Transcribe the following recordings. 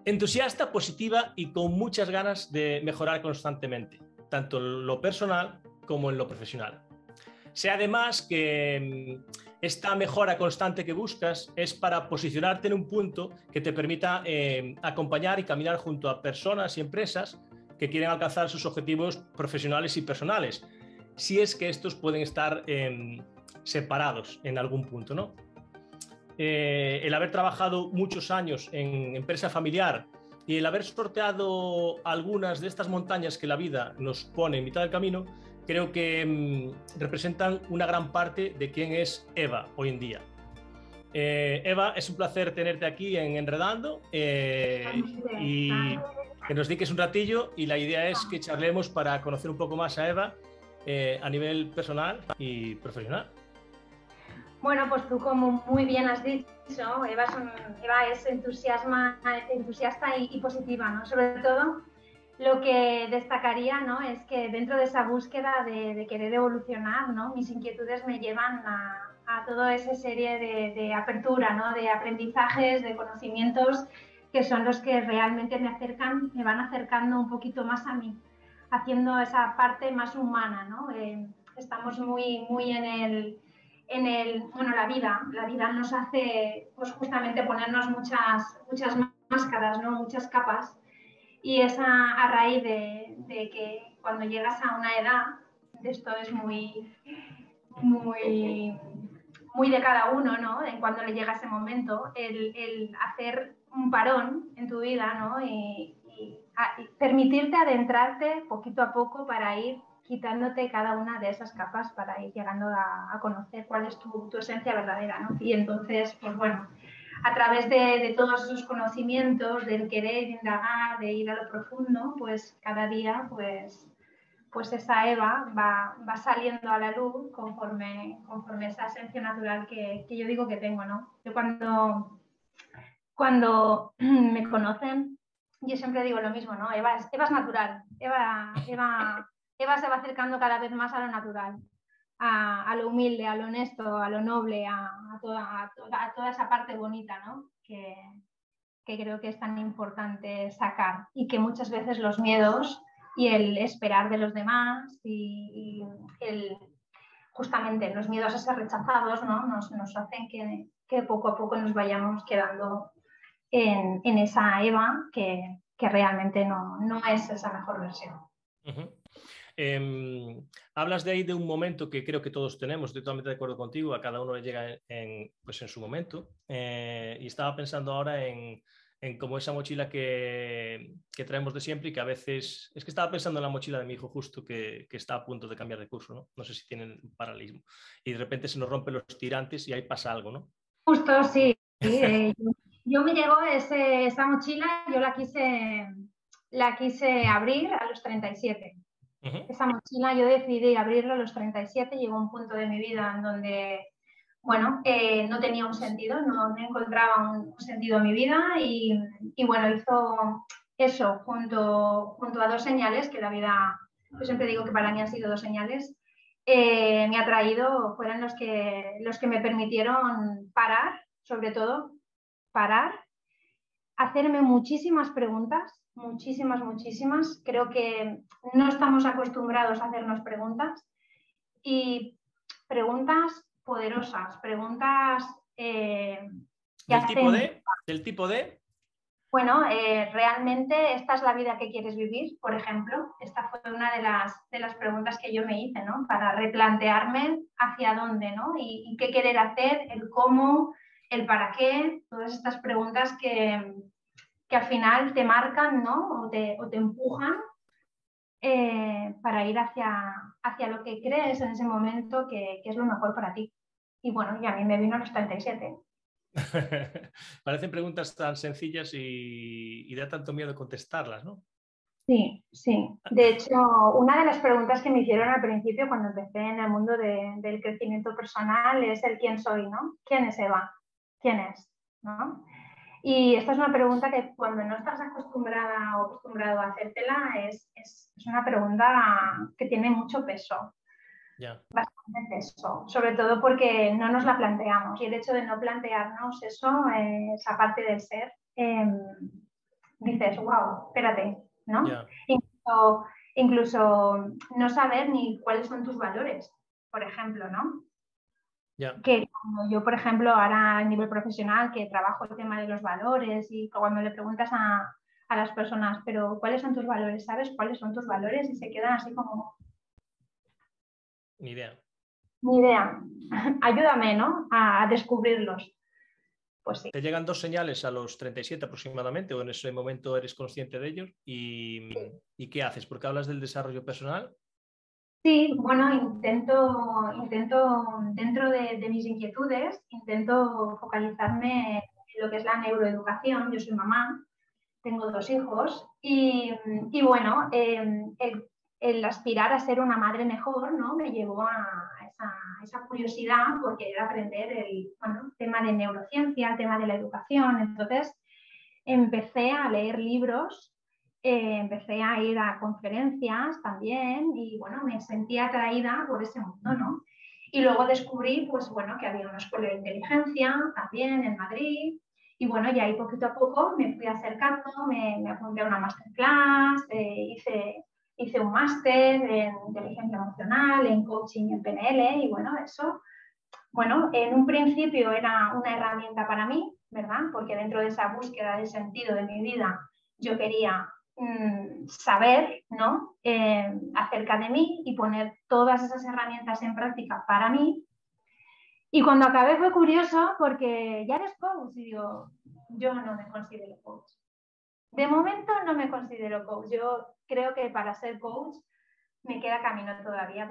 Entusiasta, positiva y con muchas ganas de mejorar constantemente, tanto en lo personal como en lo profesional. Sé además que esta mejora constante que buscas es para posicionarte en un punto que te permita acompañar y caminar junto a personas y empresas que quieren alcanzar sus objetivos profesionales y personales, si es que estos pueden estar separados en algún punto, ¿no? El haber trabajado muchos años en empresa familiar y el haber sorteado algunas de estas montañas que la vida nos pone en mitad del camino, creo que representan una gran parte de quién es Eva hoy en día. Eva, es un placer tenerte aquí en Enredando y que nos dediques un ratillo, y la idea es que charlemos para conocer un poco más a Eva a nivel personal y profesional. Bueno, pues tú, como muy bien has dicho, Eva es entusiasta y positiva, ¿no? Sobre todo, lo que destacaría, ¿no?, es que dentro de esa búsqueda de querer evolucionar, ¿no?, mis inquietudes me llevan a toda esa serie de apertura, ¿no?, de aprendizajes, de conocimientos, que son los que realmente me van acercando un poquito más a mí, haciendo esa parte más humana, ¿no? Estamos muy bueno, la vida nos hace, pues, justamente ponernos muchas máscaras, ¿no?, muchas capas, y es a raíz de que cuando llegas a una edad, esto es muy de cada uno, ¿no?, en cuando le llega ese momento, el hacer un parón en tu vida, ¿no?, y permitirte adentrarte poquito a poco para ir quitándote cada una de esas capas, para ir llegando a conocer cuál es tu esencia verdadera, ¿no? Y entonces, pues bueno, a través de todos esos conocimientos, del querer indagar, de ir a lo profundo, pues cada día pues esa Eva va saliendo a la luz conforme esa esencia natural que yo digo que tengo, ¿no? Yo cuando me conocen, yo siempre digo lo mismo, ¿no? Eva es natural. Eva se va acercando cada vez más a lo natural, a lo humilde, a lo honesto, a lo noble, a toda esa parte bonita, ¿no?, que creo que es tan importante sacar, y que muchas veces los miedos y el esperar de los demás y justamente los miedos a ser rechazados, ¿no?, nos hacen que poco a poco nos vayamos quedando en esa Eva que realmente no es esa mejor versión. Hablas de ahí de un momento que creo que todos tenemos, estoy totalmente de acuerdo contigo, a cada uno le llega pues en su momento, y estaba pensando ahora en como esa mochila que traemos de siempre, y que a veces, es que estaba pensando en la mochila de mi hijo justo, que está a punto de cambiar de curso, ¿no? No sé si tienen un paralelismo, y de repente se nos rompen los tirantes y ahí pasa algo, ¿no? Justo, sí. Yo me llegó esa mochila, yo la quise abrir a los 37. Esa mochila yo decidí abrirlo a los 37, llegó un punto de mi vida en donde, bueno, no tenía un sentido, no encontraba un sentido en mi vida, y bueno, hizo eso junto a dos señales que la vida, yo siempre digo que para mí han sido dos señales, me ha traído, fueron los que me permitieron parar, sobre todo parar, hacerme muchísimas preguntas, muchísimas. Creo que no estamos acostumbrados a hacernos preguntas, y preguntas poderosas, preguntas ¿Del tipo de? Bueno, realmente esta es la vida que quieres vivir, por ejemplo. Esta fue una de las preguntas que yo me hice, ¿no?, para replantearme hacia dónde, ¿no?, y qué querer hacer, el cómo, el para qué, todas estas preguntas que al final te marcan, ¿no?, o te empujan para ir hacia lo que crees en ese momento que es lo mejor para ti. Y bueno, y a mí me vino a los 37. Parecen preguntas tan sencillas y da tanto miedo contestarlas, ¿no? Sí. De hecho, una de las preguntas que me hicieron al principio, cuando empecé en el mundo del crecimiento personal, es el quién soy, ¿no? ¿Quién es Eva? ¿Quién es? ¿No? Y esta es una pregunta que, cuando no estás acostumbrada o acostumbrado a hacértela, es una pregunta que tiene mucho peso. Bastante peso, sobre todo porque no nos la planteamos, y el hecho de no plantearnos eso, esa parte del ser, dices, wow, espérate, ¿no? Yeah. Incluso no saber ni cuáles son tus valores, por ejemplo, ¿no? Yeah. Que como yo, por ejemplo, ahora a nivel profesional, que trabajo el tema de los valores y cuando le preguntas a las personas, pero ¿cuáles son tus valores? ¿Sabes cuáles son tus valores? Y se quedan así como... Ni idea. Ni idea. Ayúdame, ¿no? A descubrirlos. Pues sí. Te llegan 2 señales a los 37 aproximadamente, o en ese momento eres consciente de ellos. ¿Y qué haces? ¿Por qué hablas del desarrollo personal? Sí, bueno, intento dentro de mis inquietudes, intento focalizarme en lo que es la neuroeducación. Yo soy mamá, tengo 2 hijos y bueno, el aspirar a ser una madre mejor, ¿no? Me llevó a esa curiosidad por querer aprender el tema de neurociencia, el tema de la educación. Entonces empecé a leer libros, empecé a ir a conferencias también y bueno, me sentía atraída por ese mundo, ¿no? Y luego descubrí, pues bueno, que había una escuela de inteligencia también en Madrid. Y bueno, y ahí poquito a poco me fui acercando, me apunté a una masterclass, hice un máster en inteligencia emocional, en coaching, en PNL, y bueno, eso, bueno, en un principio era una herramienta para mí, ¿verdad? Porque dentro de esa búsqueda de sentido de mi vida, yo quería saber, ¿no? Acerca de mí y poner todas esas herramientas en práctica para mí. Y cuando acabé fue curioso porque ya eres coach y digo, yo no me considero coach. De momento no me considero coach. Yo creo que para ser coach me queda camino todavía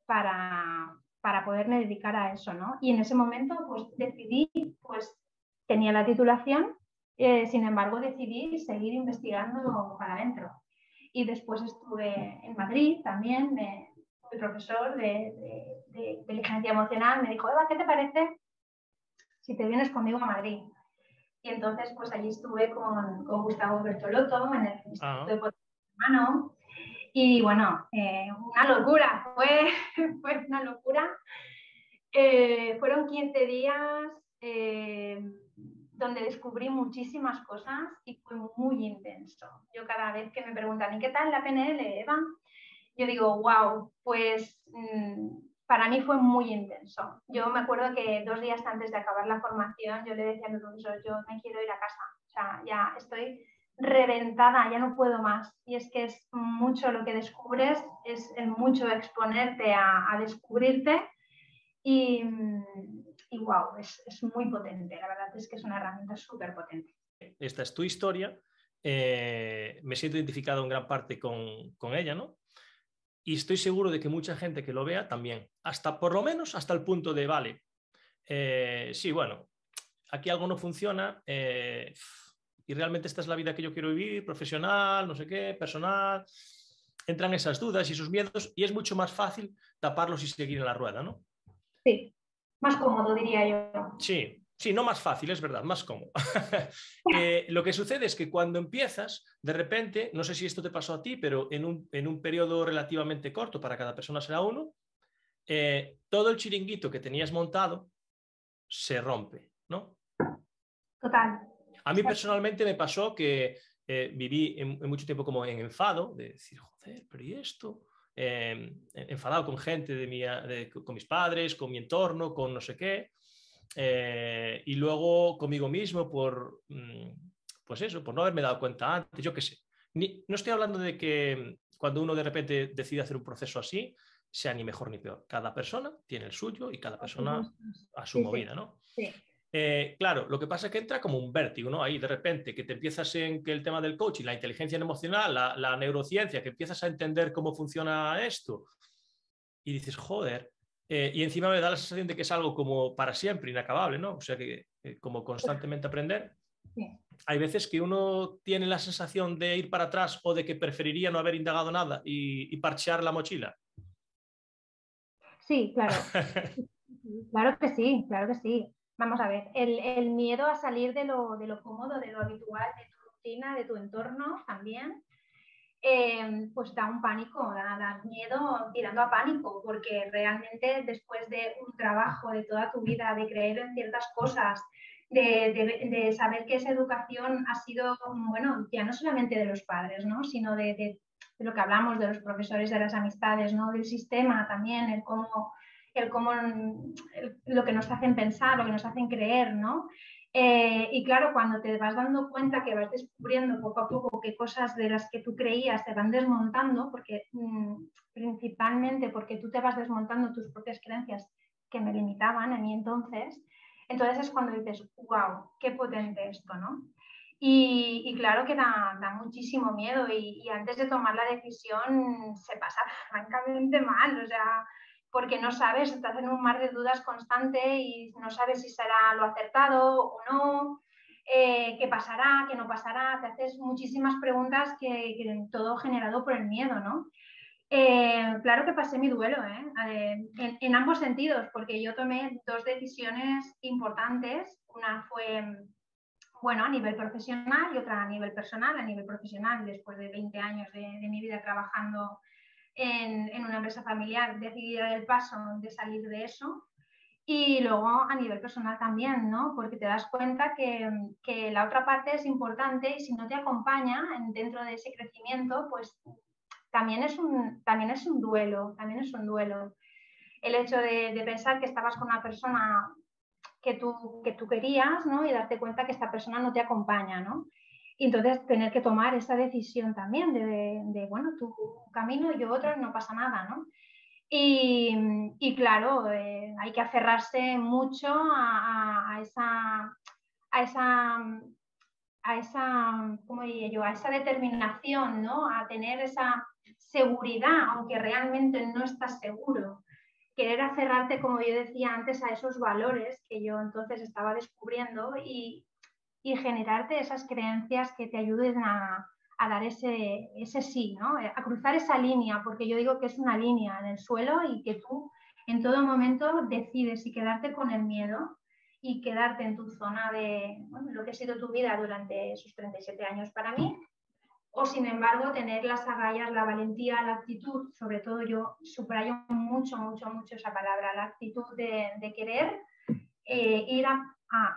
para poderme dedicar a eso, ¿no? Y en ese momento pues decidí, pues tenía la titulación, sin embargo decidí seguir investigando para adentro. Y después estuve en Madrid también, mi profesor de inteligencia emocional me dijo, Eva, ¿qué te parece si te vienes conmigo a Madrid? Y entonces, pues allí estuve con Gustavo Bertolotto en el Instituto de Potencia Humano. Y bueno, una locura, fue una locura. Fueron 15 días donde descubrí muchísimas cosas y fue muy intenso. Yo cada vez que me preguntan, ¿y qué tal la PNL, Eva? Yo digo, wow, pues para mí fue muy intenso. Yo me acuerdo que 2 días antes de acabar la formación yo le decía a mi profesor, yo me quiero ir a casa, o sea, ya estoy reventada, ya no puedo más. Y es que es mucho lo que descubres, es mucho exponerte a descubrirte y wow, es muy potente, la verdad es que es una herramienta súper potente. Esta es tu historia, me siento identificado en gran parte con ella, ¿no? Y estoy seguro de que mucha gente que lo vea también, hasta por lo menos hasta el punto de, vale, sí, bueno, aquí algo no funciona y realmente esta es la vida que yo quiero vivir, profesional, no sé qué, personal. Entran esas dudas y esos miedos y es mucho más fácil taparlos y seguir en la rueda, ¿no? Sí, más cómodo diría yo. Sí. Sí, no más fácil, es verdad, más cómodo. Lo que sucede es que cuando empiezas, de repente, no sé si esto te pasó a ti, pero en un periodo relativamente corto, para cada persona será uno, todo el chiringuito que tenías montado se rompe, ¿no? Total. A mí personalmente me pasó que viví en mucho tiempo como en enfado, de decir, joder, pero ¿y esto? Enfadado con gente, con mis padres, con mi entorno, con no sé qué. Y luego conmigo mismo pues eso, por no haberme dado cuenta antes, yo qué sé. No estoy hablando de que cuando uno de repente decide hacer un proceso así, sea ni mejor ni peor. Cada persona tiene el suyo y cada persona a su movida, ¿no? Sí. Claro, lo que pasa es que entra como un vértigo, ¿no? Ahí de repente que te empiezas en que el tema del coaching, la inteligencia emocional, la neurociencia, que empiezas a entender cómo funciona esto y dices, joder, y encima me da la sensación de que es algo como para siempre, inacabable, ¿no? O sea que como constantemente aprender. Sí. Hay veces que uno tiene la sensación de ir para atrás o de que preferiría no haber indagado nada y parchear la mochila. Sí, claro. Claro que sí, claro que sí. Vamos a ver, el miedo a salir de lo cómodo, de lo habitual, de tu rutina, de tu entorno también, pues da un pánico, da miedo tirando a pánico, porque realmente después de un trabajo de toda tu vida, de creer en ciertas cosas, de saber que esa educación ha sido, bueno, ya no solamente de los padres, ¿no? Sino de lo que hablamos, de los profesores, de las amistades, ¿no? Del sistema también, lo que nos hacen pensar, lo que nos hacen creer, ¿no? Y claro, cuando te vas dando cuenta que vas descubriendo poco a poco qué cosas de las que tú creías te van desmontando, porque principalmente porque tú te vas desmontando tus propias creencias que me limitaban a mí entonces es cuando dices, wow, qué potente esto, ¿no? Y claro que da muchísimo miedo y antes de tomar la decisión se pasa francamente mal, o sea, porque no sabes, estás en un mar de dudas constante y no sabes si será lo acertado o no, qué pasará, qué no pasará, te haces muchísimas preguntas que todo generado por el miedo, ¿no? Claro que pasé mi duelo, en ambos sentidos, porque yo tomé dos decisiones importantes. Una fue, bueno, a nivel profesional y otra a nivel personal. A nivel profesional, después de 20 años de mi vida trabajando en una empresa familiar, decidí dar el paso de salir de eso. Y luego a nivel personal también, ¿no? Porque te das cuenta que la otra parte es importante y si no te acompaña dentro de ese crecimiento, pues también es un duelo, también es un duelo. El hecho de pensar que estabas con una persona que tú querías, ¿no? Y darte cuenta que esta persona no te acompaña, ¿no? Y entonces tener que tomar esa decisión también de bueno, tu camino y yo otro, no pasa nada, ¿no? Y claro, hay que aferrarse mucho a esa, ¿cómo diría yo? A esa determinación, ¿no? A tener esa seguridad, aunque realmente no estás seguro. Querer aferrarte, como yo decía antes, a esos valores que yo entonces estaba descubriendo y generarte esas creencias que te ayuden a dar ese sí, ¿no? A cruzar esa línea, porque yo digo que es una línea en el suelo y que tú en todo momento decides si quedarte con el miedo y quedarte en tu zona de, bueno, lo que ha sido tu vida durante esos 37 años para mí, o sin embargo tener las agallas, la valentía, la actitud, sobre todo yo subrayo mucho, mucho, mucho esa palabra, la actitud de querer ir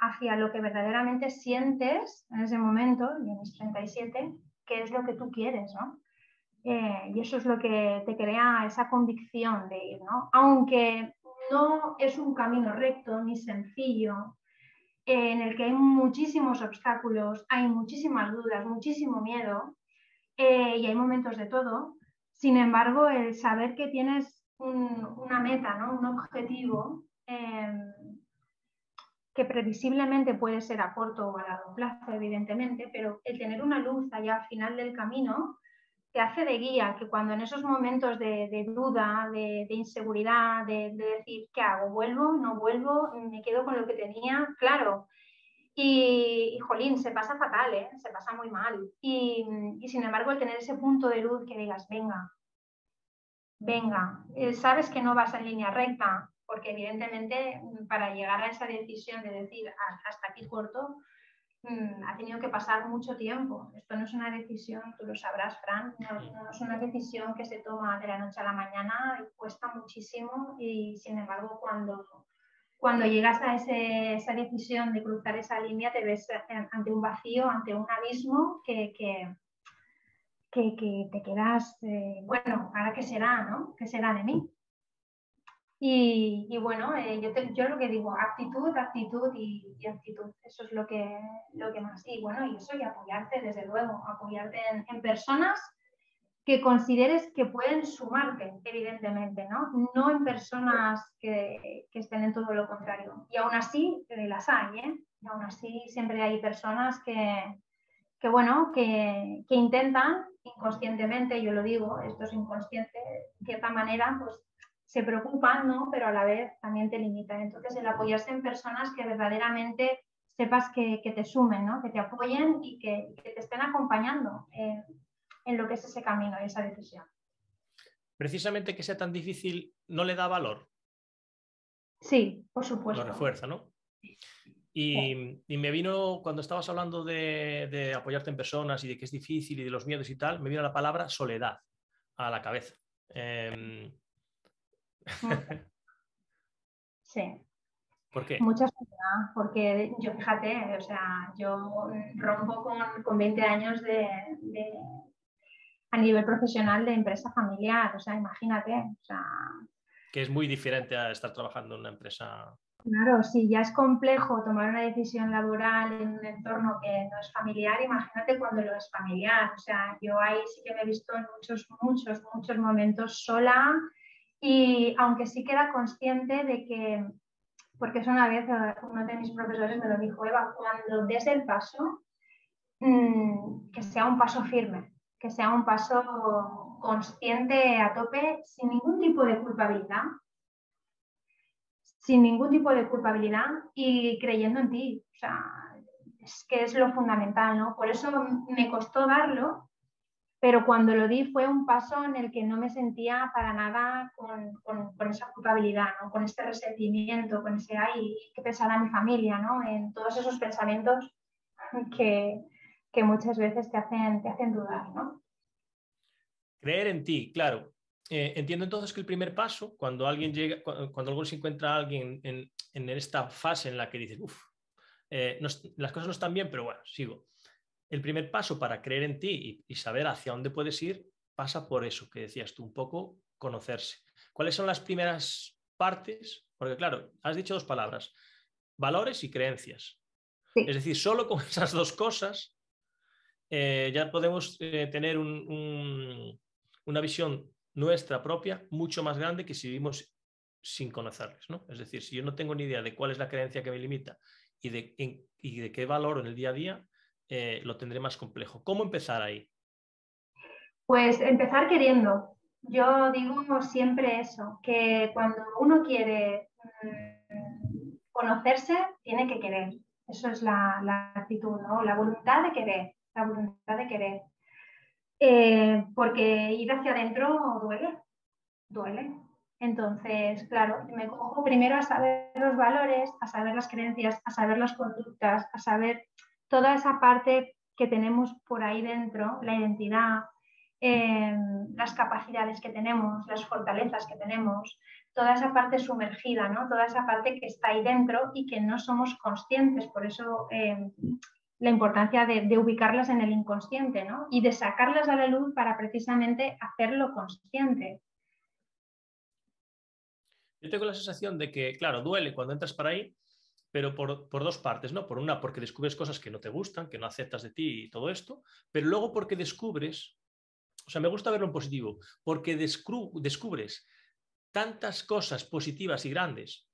hacia lo que verdaderamente sientes en ese momento, y en mis 37, que es lo que tú quieres, ¿no? Y eso es lo que te crea esa convicción de ir, ¿no? Aunque no es un camino recto ni sencillo, en el que hay muchísimos obstáculos, hay muchísimas dudas, muchísimo miedo, y hay momentos de todo. Sin embargo, el saber que tienes una meta, ¿no? Un objetivo, que previsiblemente puede ser a corto o a largo plazo, evidentemente, pero el tener una luz allá al final del camino te hace de guía, que cuando en esos momentos de duda, de inseguridad, de decir, ¿qué hago? ¿Vuelvo? ¿No vuelvo? ¿Me quedo con lo que tenía? Claro. Y jolín, se pasa fatal, ¿eh? Se pasa muy mal. Y sin embargo, el tener ese punto de luz que digas, venga, venga, sabes que no vas en línea recta, porque evidentemente para llegar a esa decisión de decir hasta aquí corto, ha tenido que pasar mucho tiempo. Esto no es una decisión, tú lo sabrás, Fran, no es una decisión que se toma de la noche a la mañana, cuesta muchísimo y sin embargo cuando llegas a esa decisión de cruzar esa línea te ves ante un vacío, ante un abismo que te quedas, bueno, ¿ahora qué será, no? ¿Qué será de mí? Y bueno, yo lo que digo, actitud, actitud y actitud, eso es lo que más. Y bueno, y eso y apoyarte, desde luego, apoyarte en personas que consideres que pueden sumarte, evidentemente, ¿no? No en personas que estén en todo lo contrario. Y aún así, las hay, ¿eh? Y aún así siempre hay personas bueno, que intentan inconscientemente, yo lo digo, esto es inconsciente, de cierta manera, pues se preocupan, ¿no? Pero a la vez también te limitan. Entonces, el apoyarse en personas que verdaderamente sepas que te sumen, ¿no? Que te apoyen y que te estén acompañando en lo que es ese camino y esa decisión. Precisamente que sea tan difícil no le da valor. Sí, por supuesto. Lo refuerza, ¿no? Y me vino, cuando estabas hablando de apoyarte en personas y de que es difícil y de los miedos y tal, me vino la palabra soledad a la cabeza. Sí. ¿Por qué? Mucha sociedad, porque yo, fíjate, o sea, yo rompo con 20 años a nivel profesional de empresa familiar, o sea, imagínate, o sea... Que es muy diferente a estar trabajando en una empresa. Claro, si ya es complejo tomar una decisión laboral en un entorno que no es familiar, imagínate cuando lo es familiar. O sea, yo ahí sí que me he visto en muchos momentos sola y aunque sí que era consciente de que, porque eso una vez uno de mis profesores me lo dijo, Eva, cuando des el paso, que sea un paso firme, que sea un paso consciente a tope, sin ningún tipo de culpabilidad y creyendo en ti. O sea, es que es lo fundamental, ¿no? Por eso me costó darlo, pero cuando lo di fue un paso en el que no me sentía para nada con esa culpabilidad, ¿no? Con este resentimiento, con ese, ay, qué pensará mi familia, ¿no? En todos esos pensamientos que muchas veces te hacen dudar, ¿no? Creer en ti, claro. Entiendo entonces que el primer paso, cuando alguien llega, cuando algo se encuentra a alguien en esta fase en la que dices, uff, las cosas no están bien, pero bueno, sigo. El primer paso para creer en ti y saber hacia dónde puedes ir pasa por eso que decías tú, un poco conocerse. ¿Cuáles son las primeras partes? Porque claro, has dicho dos palabras, valores y creencias. Sí. Es decir, solo con esas dos cosas ya podemos tener una visión nuestra propia mucho más grande que si vivimos sin conocerles, ¿no? Es decir, si yo no tengo ni idea de cuál es la creencia que me limita y de qué valoro en el día a día, lo tendré más complejo. ¿Cómo empezar ahí? Pues empezar queriendo. Yo digo siempre eso, que cuando uno quiere conocerse, tiene que querer. Eso es la actitud, ¿no? La voluntad de querer, la voluntad de querer. Porque ir hacia adentro duele. Entonces, claro, me cojo primero a saber los valores, a saber las creencias, a saber las conductas, a saber toda esa parte que tenemos por ahí dentro, la identidad, las capacidades que tenemos, las fortalezas que tenemos, toda esa parte sumergida, ¿no? Toda esa parte que está ahí dentro y que no somos conscientes. Por eso la importancia de ubicarlas en el inconsciente, ¿no? Y de sacarlas a la luz para precisamente hacerlo consciente. Yo tengo la sensación de que, claro, duele cuando entras para ahí, pero por dos partes, ¿no? Por una, porque descubres cosas que no te gustan, que no aceptas de ti y todo esto, pero luego porque descubres, o sea, me gusta verlo en positivo, porque descubres tantas cosas positivas y grandes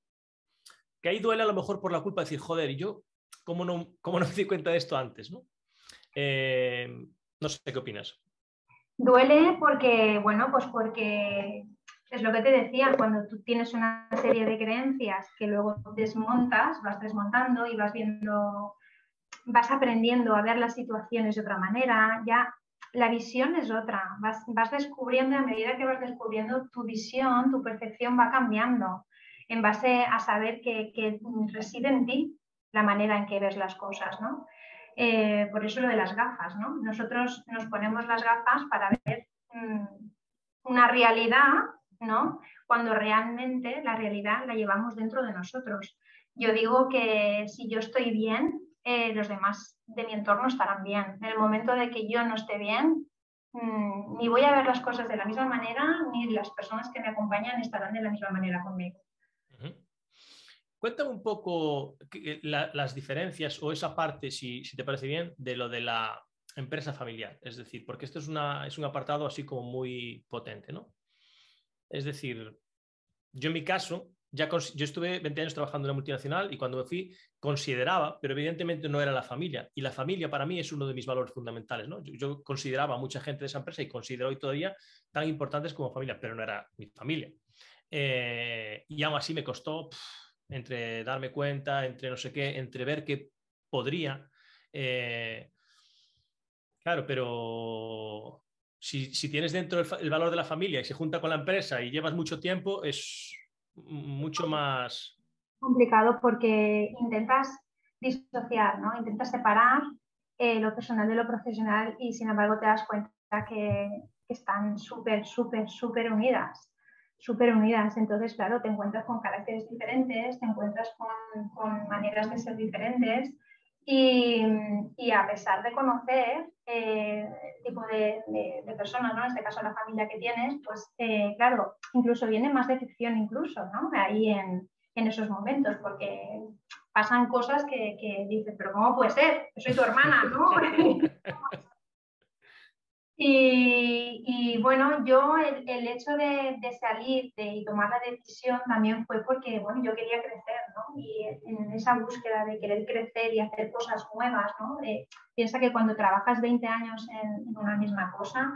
que ahí duele a lo mejor por la culpa de decir, joder, y yo, cómo no me di cuenta de esto antes, ¿no? Eh, no sé qué opinas. Duele porque, bueno, pues porque es lo que te decía, cuando tú tienes una serie de creencias que luego desmontas, vas desmontando y vas viendo, vas aprendiendo a ver las situaciones de otra manera, ya la visión es otra, vas descubriendo, a medida que vas descubriendo tu visión, tu percepción va cambiando en base a saber que reside en ti la manera en que ves las cosas, ¿no? Por eso lo de las gafas, ¿no? Nosotros nos ponemos las gafas para ver una realidad, ¿no? Cuando realmente la realidad la llevamos dentro de nosotros. Yo digo que si yo estoy bien, los demás de mi entorno estarán bien. En el momento de que yo no esté bien, ni voy a ver las cosas de la misma manera, ni las personas que me acompañan estarán de la misma manera conmigo. Uh-huh. Cuéntame un poco las diferencias o esa parte, si te parece bien, de lo de la empresa familiar. Es decir, porque esto es un apartado así como muy potente, ¿no? Es decir, yo en mi caso, yo estuve 20 años trabajando en una multinacional y cuando me fui consideraba, pero evidentemente no era la familia. Y la familia para mí es uno de mis valores fundamentales, ¿no? Yo consideraba a mucha gente de esa empresa y considero hoy todavía tan importantes como familia, pero no era mi familia. Y aún así me costó entre darme cuenta, entre no sé qué, entre ver que podría. Claro, pero si tienes dentro el valor de la familia y se junta con la empresa y llevas mucho tiempo, es mucho más... Complicado porque intentas disociar, ¿no? Intentas separar lo personal de lo profesional y sin embargo te das cuenta que están súper unidas. súper unidas. Entonces, claro, te encuentras con caracteres diferentes, te encuentras con maneras de ser diferentes y a pesar de conocer el tipo de personas, ¿no? En este caso la familia que tienes, pues claro, incluso viene más decepción incluso, ¿no? Ahí en esos momentos, porque pasan cosas que dices, pero ¿cómo puede ser? Yo soy tu hermana, ¿no? Y bueno, yo el hecho de salir y tomar la decisión también fue porque, bueno, yo quería crecer, ¿no? Y en esa búsqueda de querer crecer y hacer cosas nuevas, ¿no? Piensa que cuando trabajas 20 años en una misma cosa,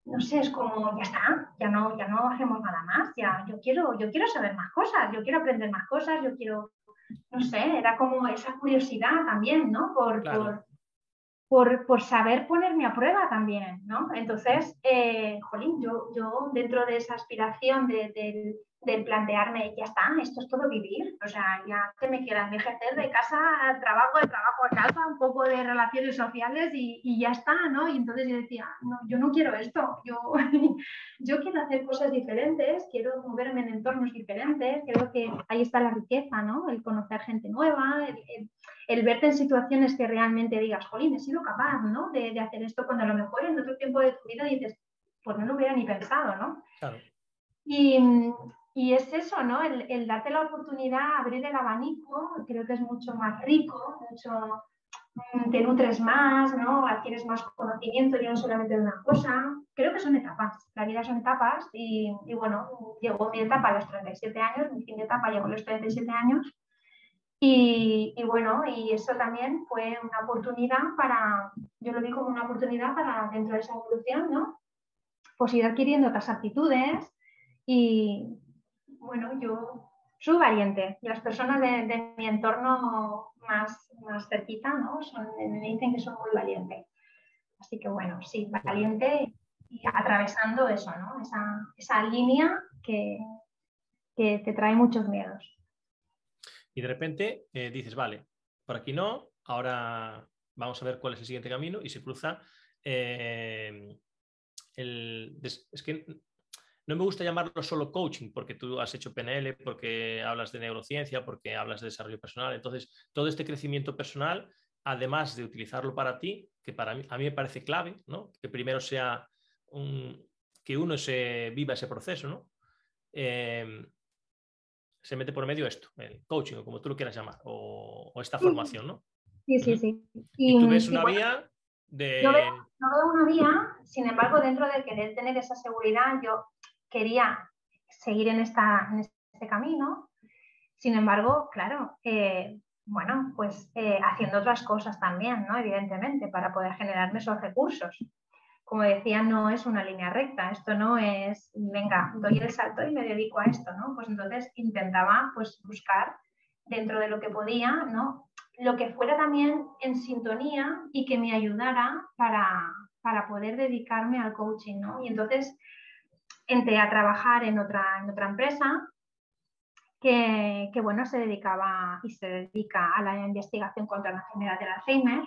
no sé, es como, ya está, ya no hacemos nada más, ya, yo quiero saber más cosas, yo quiero aprender más cosas, yo quiero, no sé, era como esa curiosidad también, ¿no? Claro. Por saber ponerme a prueba también, ¿no? Entonces, jolín, yo dentro de esa aspiración del plantearme, ya está, esto es todo vivir, o sea, ya que me queda envejecer de casa al trabajo, de trabajo a casa, un poco de relaciones sociales y ya está, ¿no? Y entonces yo decía, no, yo no quiero esto, yo quiero hacer cosas diferentes, quiero moverme en entornos diferentes, creo que ahí está la riqueza, ¿no? El conocer gente nueva, el verte en situaciones que realmente digas, jolín, he sido capaz, ¿no? De hacer esto cuando a lo mejor en otro tiempo de tu vida dices, pues no lo hubiera ni pensado, ¿no? Claro. Y es eso, ¿no? El darte la oportunidad, abrir el abanico, creo que es mucho más rico, mucho, te nutres más, ¿no? Adquieres más conocimiento, ya no solamente de una cosa. Creo que son etapas, la vida son etapas y bueno, llegó mi etapa a los 37 años, mi fin de etapa llegó a los 37 años y bueno, y eso también fue una oportunidad para, yo lo vi como una oportunidad para dentro de esa evolución, ¿no? Pues ir adquiriendo otras aptitudes y bueno, yo soy valiente y las personas de mi entorno más cerquita, ¿no? Me dicen que soy muy valiente. Así que bueno, sí, valiente y atravesando eso, ¿no? Esa línea que te trae muchos miedos. Y de repente dices, vale, por aquí no, ahora vamos a ver cuál es el siguiente camino y se cruza es que no me gusta llamarlo solo coaching, porque tú has hecho PNL, porque hablas de neurociencia, porque hablas de desarrollo personal. Entonces, todo este crecimiento personal, además de utilizarlo para ti, que a mí me parece clave, ¿no? Que primero sea que uno viva ese proceso, ¿no? Se mete por medio esto, el coaching, o como tú lo quieras llamar, o esta formación, ¿no? Sí, sí, sí. Y tú ves una bueno, vía de... no veo una vía, sin embargo, dentro de querer tener esa seguridad, yo quería seguir en este camino. Sin embargo, claro, bueno, pues haciendo otras cosas también, ¿no? Evidentemente, para poder generarme esos recursos. Como decía, no es una línea recta, esto no es, venga, doy el salto y me dedico a esto, ¿no? Pues entonces intentaba pues buscar dentro de lo que podía, ¿no? Lo que fuera también en sintonía y que me ayudara para poder dedicarme al coaching, ¿no? Y entonces entré a trabajar en otra empresa que bueno, se dedicaba y se dedica a la investigación contra la enfermedad del Alzheimer.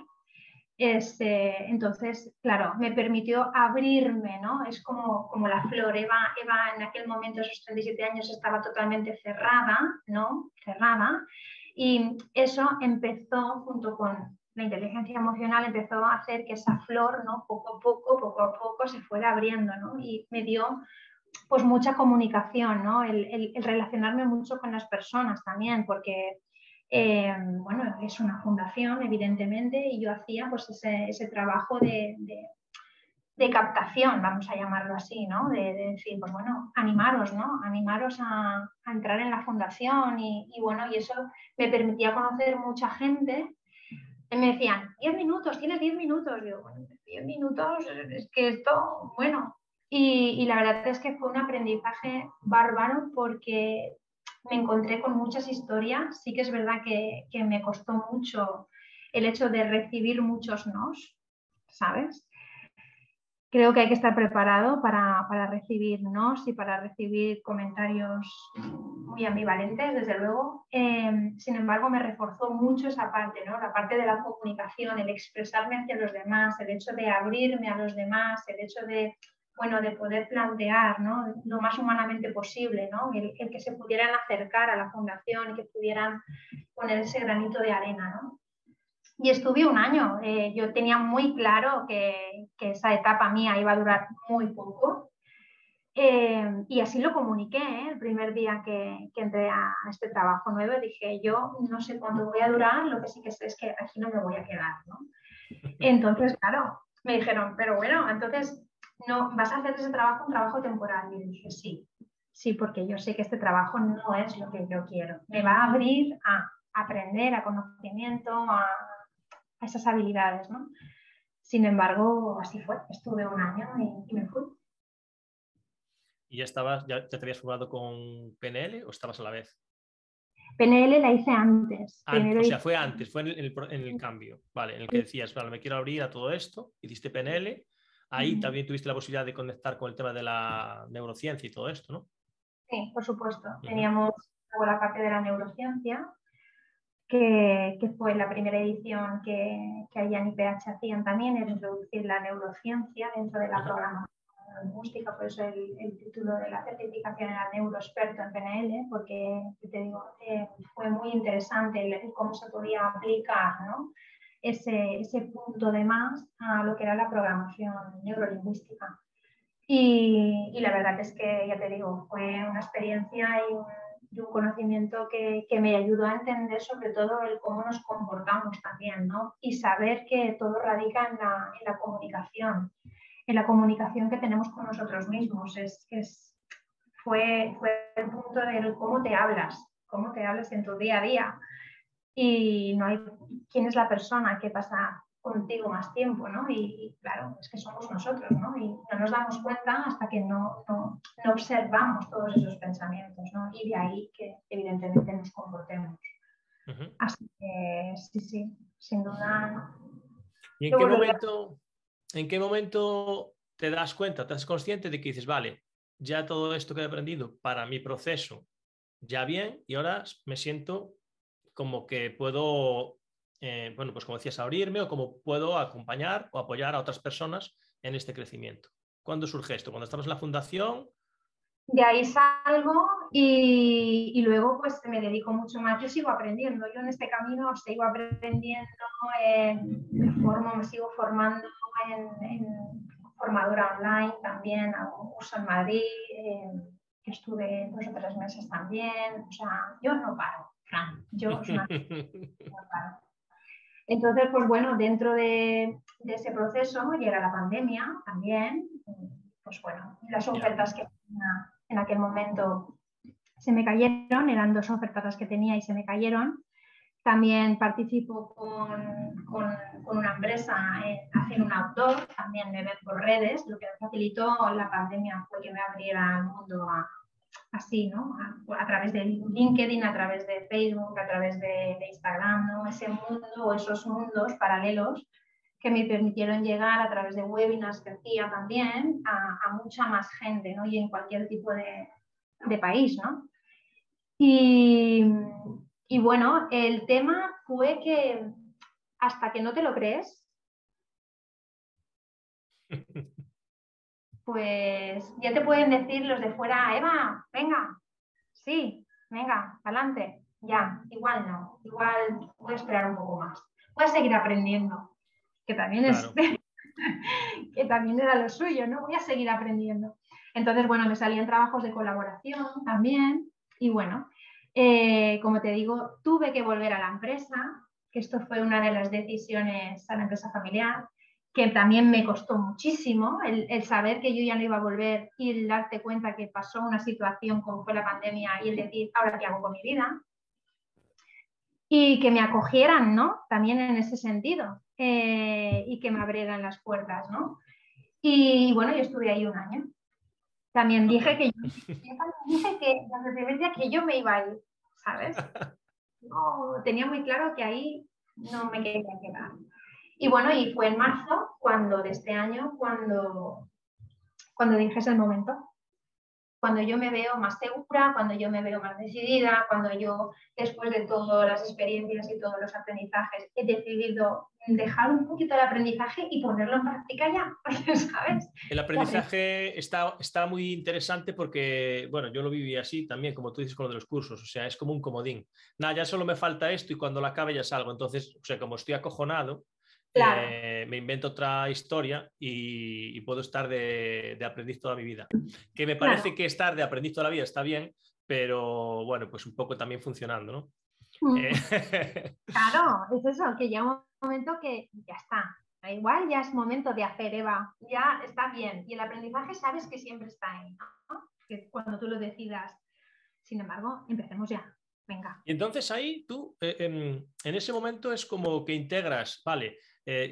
Entonces, claro, me permitió abrirme, ¿no? Es como la flor. Eva en aquel momento, esos 37 años, estaba totalmente cerrada, ¿no? Cerrada. Y eso empezó, junto con la inteligencia emocional, empezó a hacer que esa flor, ¿no? Poco a poco se fuera abriendo, ¿no? Y me dio pues mucha comunicación, ¿no? El relacionarme mucho con las personas también, porque bueno, es una fundación, evidentemente, y yo hacía pues ese trabajo de captación, vamos a llamarlo así, ¿no? De decir, pues bueno, animaros, ¿no? Animaros a entrar en la fundación y bueno, y eso me permitía conocer mucha gente. Y me decían, 10 minutos, tienes 10 minutos. Yo, bueno, 10 minutos, es que esto, bueno. Y la verdad es que fue un aprendizaje bárbaro porque me encontré con muchas historias. Sí que es verdad que me costó mucho el hecho de recibir muchos nos, ¿sabes? Creo que hay que estar preparado para recibir nos y para recibir comentarios muy ambivalentes, desde luego. Sin embargo, me reforzó mucho esa parte, ¿no? La parte de la comunicación, el expresarme hacia los demás, el hecho de abrirme a los demás, el hecho de bueno, de poder plantear, ¿no? Lo más humanamente posible, ¿no? El que se pudieran acercar a la fundación y que pudieran poner ese granito de arena, ¿no? Y estuve un año. Yo tenía muy claro que esa etapa mía iba a durar muy poco. Y así lo comuniqué, el primer día que entré a este trabajo nuevo. Dije, yo no sé cuánto voy a durar, lo que sí que sé es que aquí no me voy a quedar, ¿no? Entonces, claro, me dijeron, pero bueno, entonces, ¿no vas a hacer ese trabajo un trabajo temporal? Y dije, sí, porque yo sé que este trabajo no es lo que yo quiero. Me va a abrir a aprender, a conocimiento, a esas habilidades, ¿no? Sin embargo, así fue. Estuve un año y me fui. ¿Y ya te habías formado con PNL o estabas a la vez? PNL la hice antes. O sea, fue antes, fue en el cambio, vale, en el que decías, vale, me quiero abrir a todo esto, hiciste PNL, ahí también tuviste la posibilidad de conectar con el tema de la neurociencia y todo esto, ¿no? Sí, por supuesto. Teníamos luego la parte de la neurociencia, que fue la primera edición que allá en IPH hacían también, era introducir la neurociencia dentro de la programación lingüística, por eso el título de la certificación era neuroexperto en PNL, porque te digo, fue muy interesante el cómo se podía aplicar, ¿no? ese punto de más a lo que era la programación neurolingüística. Y la verdad es que, ya te digo, fue una experiencia y un conocimiento que me ayudó a entender sobre todo el cómo nos comportamos también, ¿no? Y saber que todo radica en la comunicación que tenemos con nosotros mismos. Fue el punto del cómo te hablas en tu día a día. Y no hay quién es la persona que pasa contigo más tiempo, ¿no? Y claro, es que somos nosotros, ¿no? Y no nos damos cuenta hasta que no observamos todos esos pensamientos, ¿no? Y de ahí que evidentemente nos comportemos. Así que sí, sin duda. ¿Y en qué momento te das cuenta, te das consciente de que dices, vale, ya todo esto que he aprendido para mi proceso, ya bien, y ahora me siento como que puedo, bueno, pues como decías, abrirme o como puedo acompañar o apoyar a otras personas en este crecimiento? ¿Cuándo surge esto? ¿Cuando estamos en la fundación? De ahí salgo y luego pues me dedico mucho más. Yo sigo aprendiendo, yo en este camino sigo aprendiendo, me sigo formando en formadora online también, hago un curso en Madrid, que estuve 2 o 3 meses también. O sea, yo no paro, Fran, yo es una no paro. Entonces, pues bueno, dentro de ese proceso llega la pandemia también. Pues bueno, las ofertas que tenía en aquel momento se me cayeron, eran 2 ofertas las que tenía y se me cayeron. También participo con una empresa haciendo un outdoor, también me ven por redes. Lo que me facilitó la pandemia fue que me abriera el mundo así, ¿no? A través de LinkedIn, a través de Facebook, a través de Instagram, ¿no? Ese mundo o esos mundos paralelos que me permitieron llegar a través de webinars que hacía también a mucha más gente, ¿no? Y en cualquier tipo de país, ¿no? Y bueno, el tema fue que hasta que no te lo crees, pues ya te pueden decir los de fuera, Eva, venga, sí, venga, adelante, ya, igual no, igual voy a esperar un poco más, voy a seguir aprendiendo, que también es, Claro. que también era lo suyo, ¿no? Voy a seguir aprendiendo. Entonces, bueno, me salían trabajos de colaboración también y bueno, como te digo, tuve que volver a la empresa, que esto fue una de las decisiones a la empresa familiar, que también me costó muchísimo el saber que yo ya no iba a volver y el darte cuenta que pasó una situación como fue la pandemia y el decir, ¿ahora qué hago con mi vida? Y que me acogieran, ¿no? También en ese sentido, y que me abrieran las puertas, ¿no? Y bueno, yo estuve ahí un año. También dije que desde el primer día que yo me iba a ir, ¿sabes? No, tenía muy claro que ahí no me quería quedar. Y bueno, y fue en marzo de este año cuando dije es el momento. cuando yo me veo más segura, cuando yo me veo más decidida, cuando yo, después de todas las experiencias y todos los aprendizajes, he decidido dejar un poquito el aprendizaje y ponerlo en práctica ya, ¿sabes? El aprendizaje está muy interesante porque, bueno, yo lo viví así también, como tú dices, con lo de los cursos, o sea, es como un comodín. Nada, ya solo me falta esto y cuando lo acabe ya salgo. Entonces, o sea, como estoy acojonado, Claro. me invento otra historia y puedo estar de aprendiz toda mi vida. Que me parece Claro. que estar de aprendiz toda la vida está bien, pero bueno, pues un poco también funcionando, ¿no? Claro, es eso, que llega un momento que ya está. Da igual, ya es momento de hacer, Eva, ya está bien. Y el aprendizaje sabes que siempre está ahí, ¿no? Que cuando tú lo decidas. Sin embargo, empecemos ya. Venga. Y entonces ahí tú, en ese momento es como que integras, vale,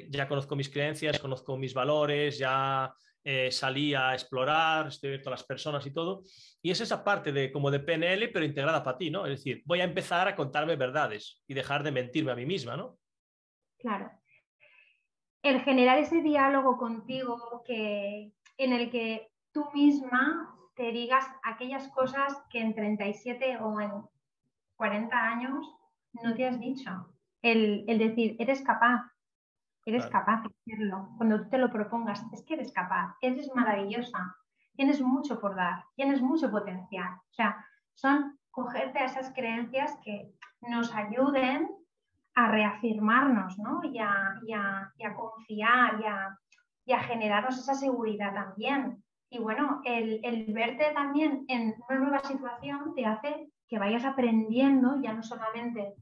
ya conozco mis creencias, conozco mis valores, ya salí a explorar, estoy abierto a las personas y todo, y es esa parte de como de PNL, pero integrada para ti, ¿no? Es decir, voy a empezar a contarme verdades y dejar de mentirme a mí misma, ¿no? Claro. El generar ese diálogo contigo en el que tú misma te digas aquellas cosas que en 37 o en 40 años no te has dicho. El decir, eres Claro. capaz de hacerlo. Cuando tú te lo propongas, es que eres capaz, eres maravillosa, tienes mucho por dar, tienes mucho potencial. O sea, son cogerte a esas creencias que nos ayuden a reafirmarnos, ¿no? Y a confiar y a generarnos esa seguridad también. Y bueno, el verte también en una nueva situación te hace que vayas aprendiendo, ya no solamente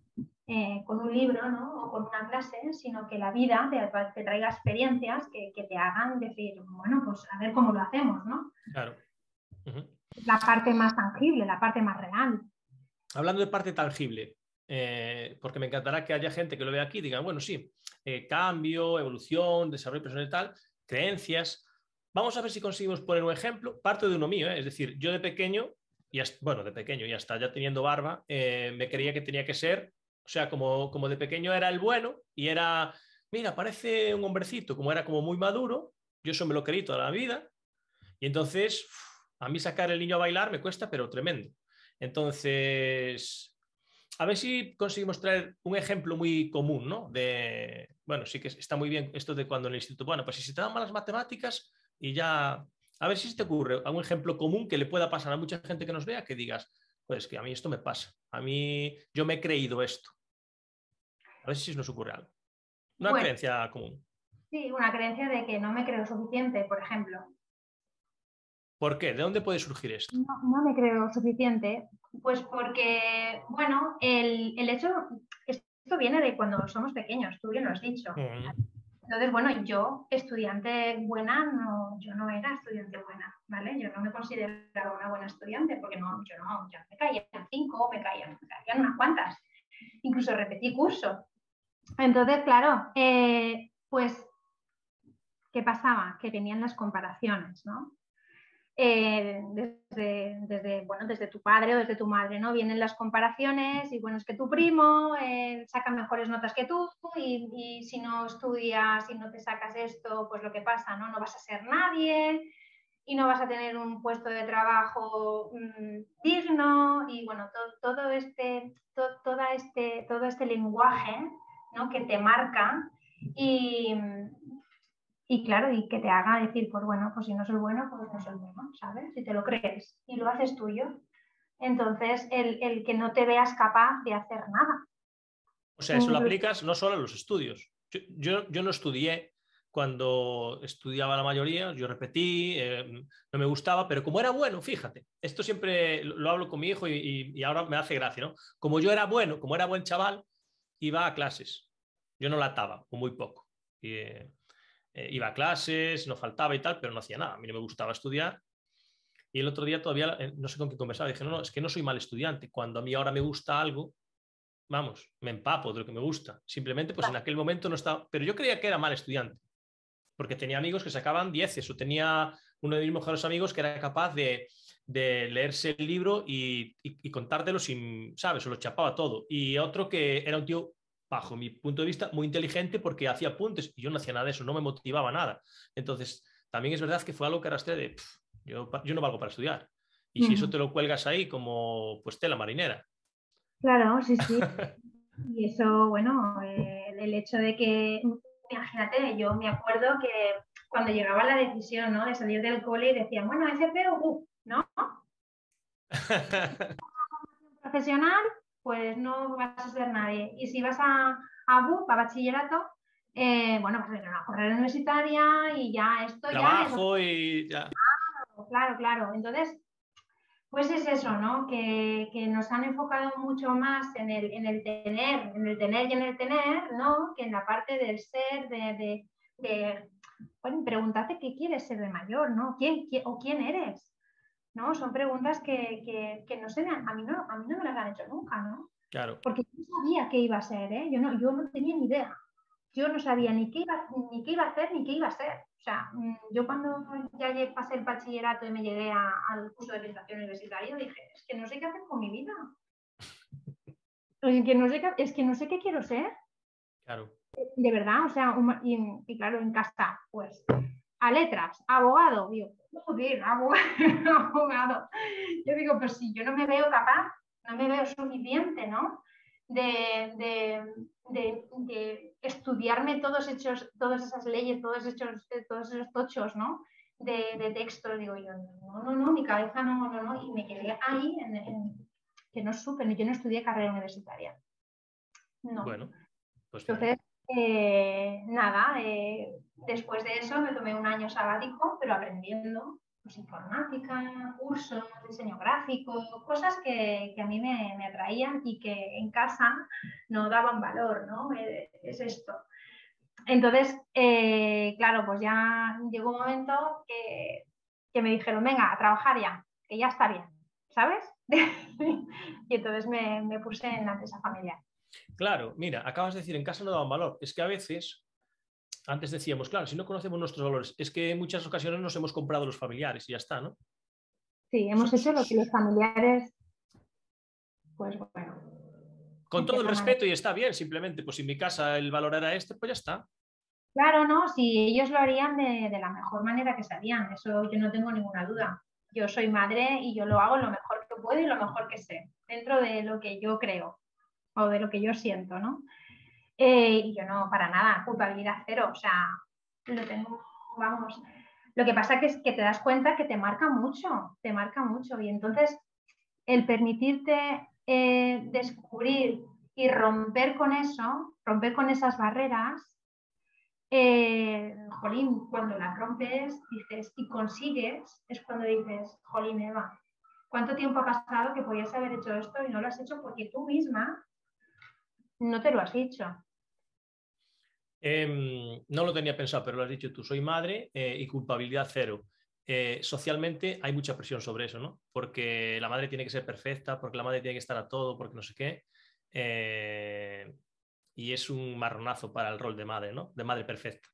con un libro, ¿no? O con una clase, sino que la vida te traiga experiencias que te hagan decir, bueno, pues a ver cómo lo hacemos, ¿no? Claro. Uh-huh. La parte más tangible, la parte más real. Hablando de parte tangible, porque me encantará que haya gente que lo vea aquí y diga, bueno, sí, cambio, evolución, desarrollo personal y tal, creencias. Vamos a ver si conseguimos poner un ejemplo, parte de uno mío, es decir, yo de pequeño, y hasta, bueno, de pequeño y hasta ya teniendo barba, me creía que tenía que ser, o sea, como de pequeño era el bueno y era, mira, parece un hombrecito, como era como muy maduro, yo eso me lo creí toda la vida, y entonces a mí sacar el niño a bailar me cuesta, pero tremendo. Entonces, a ver si conseguimos traer un ejemplo muy común, ¿no? Bueno, sí que está muy bien esto de cuando en el instituto, bueno, pues si te dan malas matemáticas y ya, a ver si se te ocurre algún ejemplo común que le pueda pasar a mucha gente que nos vea, que digas, pues que a mí esto me pasa, a mí yo me he creído esto. A ver si nos ocurre algo. Una Bueno, creencia común. sí, una creencia de que no me creo suficiente, por ejemplo. ¿Por qué? ¿De dónde puede surgir esto? No me creo suficiente, pues porque, bueno, el hecho, esto viene de cuando somos pequeños, tú bien lo has dicho. Entonces, bueno, yo estudiante buena, no, yo no era estudiante buena, ¿vale? Yo no me consideraba una buena estudiante porque yo me caía en 5, me caían unas cuantas, incluso repetí curso. Entonces, claro, pues, ¿qué pasaba? Que venían las comparaciones, ¿no? Desde tu padre o desde tu madre, ¿no? Vienen las comparaciones y bueno, es que tu primo saca mejores notas que tú y si no estudias, si no te sacas esto, pues lo que pasa, ¿no? No vas a ser nadie y no vas a tener un puesto de trabajo digno y bueno, todo este lenguaje, ¿no? Que te marca y claro, y que te haga decir, pues bueno, pues si no soy bueno, pues no soy bueno, ¿sabes? Si te lo crees y lo haces tuyo. Entonces, el que no te veas capaz de hacer nada. O sea, eso lo aplicas no solo a los estudios. Yo no estudié cuando estudiaba la mayoría, yo repetí, no me gustaba, pero como era bueno, fíjate, esto siempre lo hablo con mi hijo y ahora me hace gracia, ¿no? Como yo era bueno, como era buen chaval, iba a clases. Yo no lataba, o muy poco. Y, iba a clases, no faltaba y tal, pero no hacía nada. A mí no me gustaba estudiar. Y el otro día todavía, no sé con quién conversaba, dije, no, es que no soy mal estudiante. Cuando a mí ahora me gusta algo, vamos, me empapo de lo que me gusta. Simplemente, pues en aquel momento no estaba, pero yo creía que era mal estudiante, porque tenía amigos que sacaban 10, o tenía uno de mis mejores amigos que era capaz de leerse el libro y contártelo sin, ¿sabes? Se lo chapaba todo. Y otro que era un tío, bajo mi punto de vista, muy inteligente porque hacía apuntes y yo no hacía nada de eso, no me motivaba nada. Entonces, también es verdad que fue algo que arrastré de, yo no valgo para estudiar. Y si eso te lo cuelgas ahí como pues tela marinera. Claro, sí, sí. Y eso, bueno, el hecho de que, imagínate, yo me acuerdo que cuando llegaba la decisión, ¿no?, de salir del cole y decían, bueno, FP o BUP, ¿no? Profesional, pues no vas a ser nadie. Y si vas a BUP, a bachillerato, bueno, vas a tener una carrera universitaria y ya esto Trabajo ya es... y ya. Claro, claro. Entonces, pues es eso, ¿no? Que nos han enfocado mucho más en el tener, y en el tener, ¿no? Que en la parte del ser, bueno, pregúntate qué quieres ser de mayor, ¿no? ¿Quién o quién eres? ¿No? Son preguntas que no sé, a mí no me las han hecho nunca, ¿no? Claro. Porque yo no sabía qué iba a ser, ¿eh? Yo no tenía ni idea. Yo no sabía ni qué iba a hacer ni qué iba a ser. O sea, yo cuando ya pasé el bachillerato y me llegué al curso de orientación universitaria, dije, es que no sé qué hacer con mi vida. Es que no sé qué quiero ser. Claro. De verdad, o sea, y claro, en casa, pues, a letras, abogado, digo, joder, abogado. Yo digo, pues si yo no me veo capaz, no me veo suficiente, ¿no? De estudiarme todas esas leyes, todos esos tochos, ¿no? De textos, digo yo, no, mi cabeza no, y me quedé ahí que no supe, yo no estudié carrera universitaria. No. Bueno, pues Entonces, nada, después de eso me tomé un año sabático, pero aprendiendo pues, informática, cursos, diseño gráfico, cosas que a mí me atraían y que en casa no daban valor, ¿no? Es esto. Entonces, claro, pues ya llegó un momento que me dijeron, venga, a trabajar ya, que ya está bien, ¿sabes? Y entonces me puse en la empresa familiar. claro, mira, acabas de decir, en casa no daban valor. Es que a veces, antes decíamos, claro, si no conocemos nuestros valores, es que en muchas ocasiones nos hemos comprado los familiares y ya está, ¿no? Sí, hemos hecho lo que los familiares, pues bueno, Con en todo el cierta manera. respeto y está bien, simplemente, pues si en mi casa el valor era este, pues ya está. Claro, no, si ellos lo harían de la mejor manera que sabían, eso yo no tengo ninguna duda. Yo soy madre y yo lo hago lo mejor que puedo y lo mejor que sé, dentro de lo que yo creo o de lo que yo siento, ¿no? Y yo no, para nada, culpabilidad cero, o sea, lo tengo, vamos. Lo que pasa que es que te das cuenta que te marca mucho y entonces el permitirte descubrir y romper con eso, romper con esas barreras, jolín, cuando las rompes dices y consigues, es cuando dices, jolín, Eva, ¿cuánto tiempo ha pasado que podías haber hecho esto y no lo has hecho porque tú misma no te lo has dicho? No lo tenía pensado, pero lo has dicho tú, soy madre y culpabilidad cero. Socialmente hay mucha presión sobre eso, ¿no? Porque la madre tiene que ser perfecta, porque la madre tiene que estar a todo, porque no sé qué. Y es un marronazo para el rol de madre, ¿no? De madre perfecta.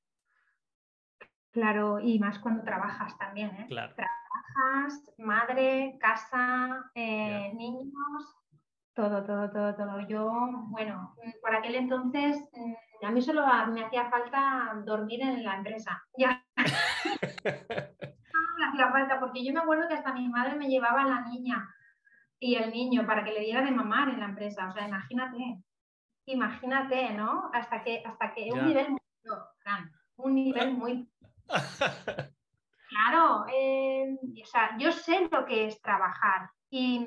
Claro, y más cuando trabajas también, ¿eh? Claro. Trabajas, madre, casa, Yeah. niños, todo. Yo, bueno, por aquel entonces, a mí solo me hacía falta dormir en la empresa. Ya me hacía falta, porque yo me acuerdo que hasta mi madre me llevaba a la niña y el niño para que le diera de mamar en la empresa. O sea, imagínate, ¿no? Hasta que un Ya. nivel muy, un nivel muy claro, o sea, yo sé lo que es trabajar y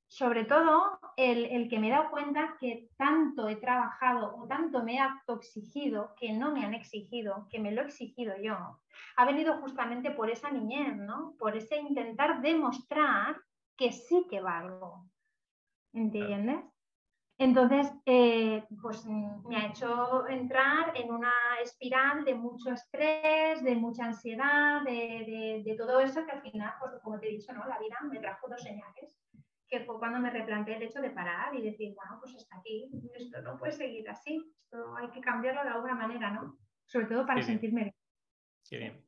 sobre todo el que me he dado cuenta que tanto he trabajado o tanto me he autoexigido que no me han exigido, que me lo he exigido yo, ha venido justamente por esa niñez, ¿no? Por ese intentar demostrar que sí que valgo, Claro. ¿entiendes? Entonces, pues me ha hecho entrar en una espiral de mucho estrés, de mucha ansiedad, de todo eso que al final, pues como te he dicho, ¿no? La vida me trajo dos señales, que fue cuando me replanteé el hecho de parar y decir, bueno, pues hasta aquí, esto no puede seguir así, esto hay que cambiarlo de alguna manera, ¿no? Sobre todo para Qué bien, sentirme bien. qué bien.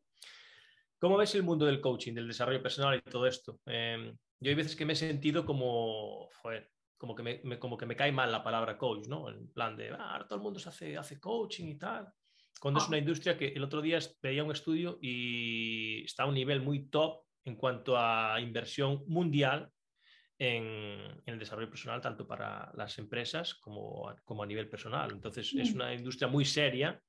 ¿Cómo ves el mundo del coaching, del desarrollo personal y todo esto? Yo hay veces que me he sentido como, joder, como que me cae mal la palabra coach, ¿no? En plan de, todo el mundo hace coaching y tal. Cuando es una Oh, industria que el otro día veía un estudio y está a un nivel muy top en cuanto a inversión mundial en el desarrollo personal, tanto para las empresas como a nivel personal. Entonces, es una industria muy seria.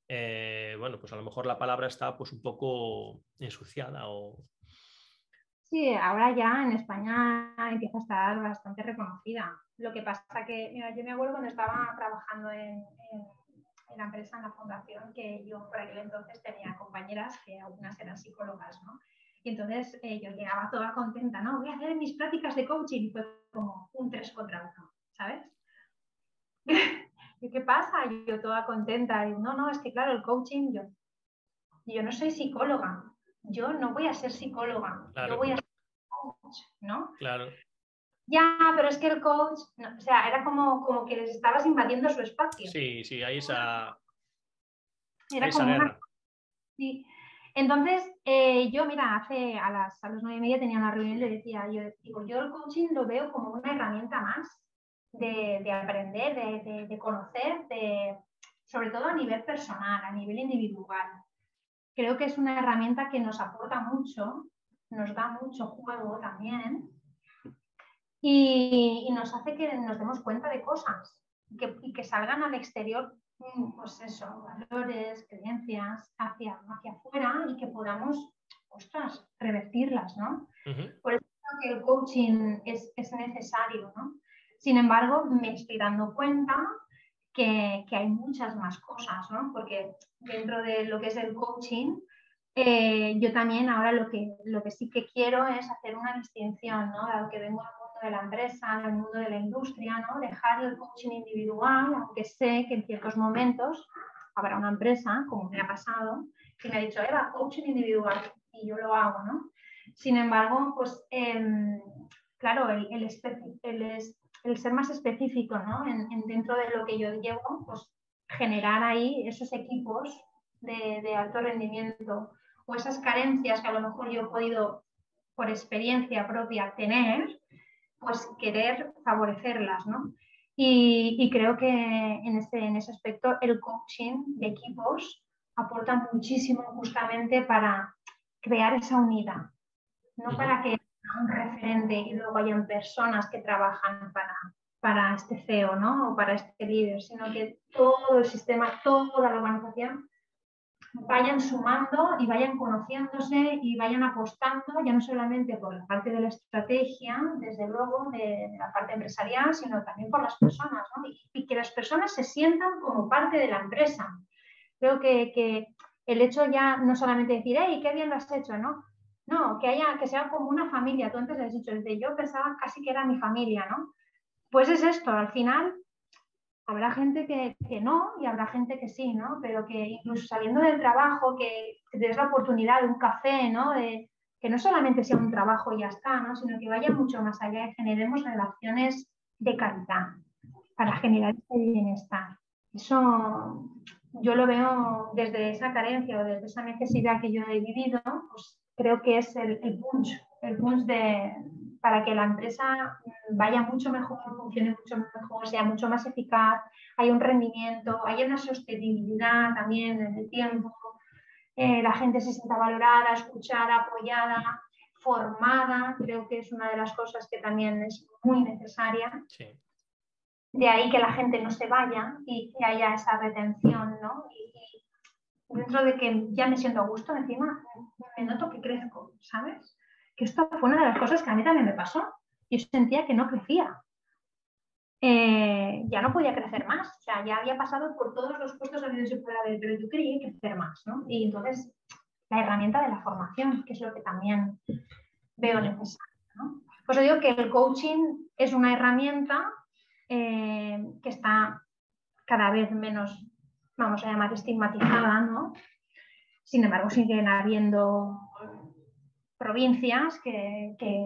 Bueno, pues a lo mejor la palabra está pues un poco ensuciada o... Sí, ahora ya en España empieza a estar bastante reconocida. Lo que pasa que, mira, yo me acuerdo cuando estaba trabajando en la empresa, en la fundación, que yo por aquel entonces tenía compañeras que algunas eran psicólogas, ¿no? Y entonces yo llegaba toda contenta, ¿no? Voy a hacer mis prácticas de coaching y fue como un 3 contra 1, ¿sabes? ¿Y qué pasa? Yo toda contenta. Y, no, es que claro, el coaching, yo no soy psicóloga, yo no voy a ser psicóloga, Claro, yo voy a ser coach, ¿no? claro. Ya, pero es que el coach, no, o sea, era como que les estabas invadiendo su espacio. Sí, sí, hay esa Como una... guerra. Sí. Entonces, yo, mira, a las 9:30 tenía una reunión y le decía, yo el coaching lo veo como una herramienta más de aprender, de conocer, sobre todo a nivel personal, a nivel individual. Creo que es una herramienta que nos aporta mucho, nos da mucho juego también y nos hace que nos demos cuenta de cosas y que salgan al exterior, pues eso, valores, creencias hacia afuera y que podamos, ostras, revertirlas, ¿no? Por eso creo que el coaching es necesario, ¿no? Sin embargo, me estoy dando cuenta que hay muchas más cosas, ¿no? Porque dentro de lo que es el coaching, yo también ahora lo que sí que quiero es hacer una distinción, ¿no? Dado que vengo del mundo de la empresa, del mundo de la industria, ¿no? Dejar el coaching individual, aunque sé que en ciertos momentos habrá una empresa, como me ha pasado, que me ha dicho, Eva, coaching individual, y yo lo hago, ¿no? Sin embargo, pues, claro, el ser más específico, ¿no? Dentro de lo que yo llevo, pues generar ahí esos equipos de alto rendimiento o esas carencias que a lo mejor yo he podido, por experiencia propia, tener, pues querer favorecerlas, ¿no? Y creo que en ese aspecto el coaching de equipos aporta muchísimo justamente para crear esa unidad, no para que haya un referente y luego hayan personas que trabajan para este CEO, ¿no? O para este líder, sino que todo el sistema, toda la organización vayan sumando y vayan conociéndose y vayan apostando ya no solamente por la parte de la estrategia, desde luego, de la parte empresarial, sino también por las personas, ¿no? Y que las personas se sientan como parte de la empresa. Creo que el hecho ya no solamente decir, hey, qué bien lo has hecho, ¿no? No, que sea como una familia. Tú antes has dicho, yo pensaba casi que era mi familia, ¿no? Pues es esto, al final habrá gente que no y habrá gente que sí, ¿no? Pero que incluso saliendo del trabajo, que te des la oportunidad de un café, ¿no? Que no solamente sea un trabajo y ya está, ¿no? Sino que vaya mucho más allá y generemos relaciones de calidad para generar ese bienestar. Eso yo lo veo desde esa carencia o desde esa necesidad que yo he vivido, pues creo que es el punch para que la empresa vaya mucho mejor, funcione mucho mejor, sea mucho más eficaz, haya un rendimiento, haya una sostenibilidad también en el tiempo, la gente se sienta valorada, escuchada, apoyada, formada, creo que es una de las cosas que también es muy necesaria. Sí. De ahí que la gente no se vaya y que haya esa retención, ¿no? Y dentro de que ya me siento a gusto, encima me noto que crezco, ¿sabes? Que esto fue una de las cosas que a mí también me pasó. Yo sentía que no crecía. Ya no podía crecer más. O sea, ya había pasado por todos los puestos donde se puede haber, pero yo quería crecer más, ¿no? Y entonces la herramienta de la formación, que es lo que también veo necesario, ¿no? Pues yo digo que el coaching es una herramienta que está cada vez menos, vamos a llamar, estigmatizada, ¿no? Sin embargo, siguen habiendo provincias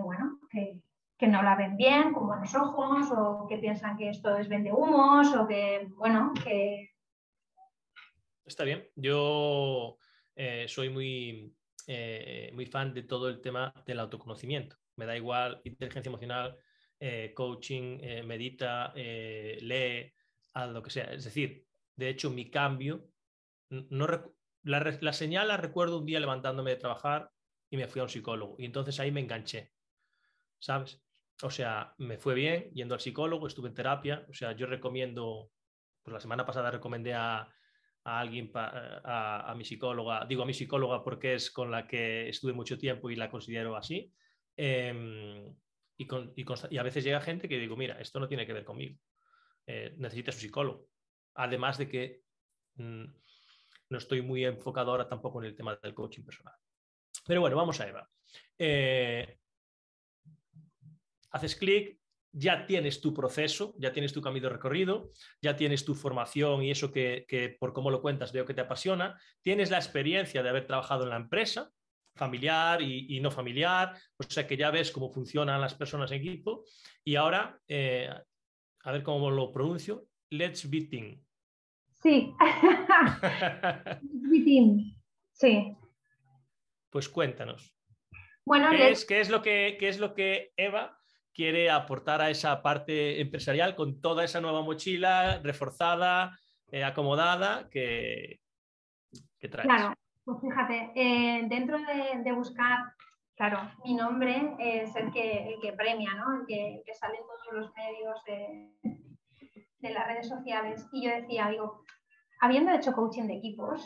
bueno, que no la ven bien, con buenos ojos, o que piensan que esto es vendehumos, o que, bueno, que... Está bien. Yo soy muy fan de todo el tema del autoconocimiento. Me da igual inteligencia emocional, coaching, medita, lee, haz lo que sea. Es decir, de hecho, mi cambio, no, la señal la recuerdo un día levantándome de trabajar y me fui a un psicólogo. Y entonces ahí me enganché, ¿sabes? O sea, me fue bien yendo al psicólogo, estuve en terapia. O sea, yo recomiendo, pues la semana pasada recomendé a alguien, a mi psicóloga, digo a mi psicóloga porque es con la que estuve mucho tiempo y la considero así. Y a veces llega gente que digo, mira, esto no tiene que ver conmigo, necesitas un psicólogo. Además de que no estoy muy enfocado ahora tampoco en el tema del coaching personal. Pero bueno, vamos a Eva. Haces clic, ya tienes tu proceso, ya tienes tu camino recorrido, ya tienes tu formación y eso que por cómo lo cuentas veo que te apasiona, tienes la experiencia de haber trabajado en la empresa, familiar y no familiar, o sea que ya ves cómo funcionan las personas en equipo y ahora, a ver cómo lo pronuncio, Let's Be Team. Sí. Let's Be Team. Sí. Pues cuéntanos. Bueno, ¿Qué es lo que Eva quiere aportar a esa parte empresarial con toda esa nueva mochila reforzada, acomodada que traes? Claro, pues fíjate, dentro de buscar, claro, mi nombre es el que premia, ¿no? El que sale en todos los medios de las redes sociales. Y yo decía, digo, habiendo hecho coaching de equipos,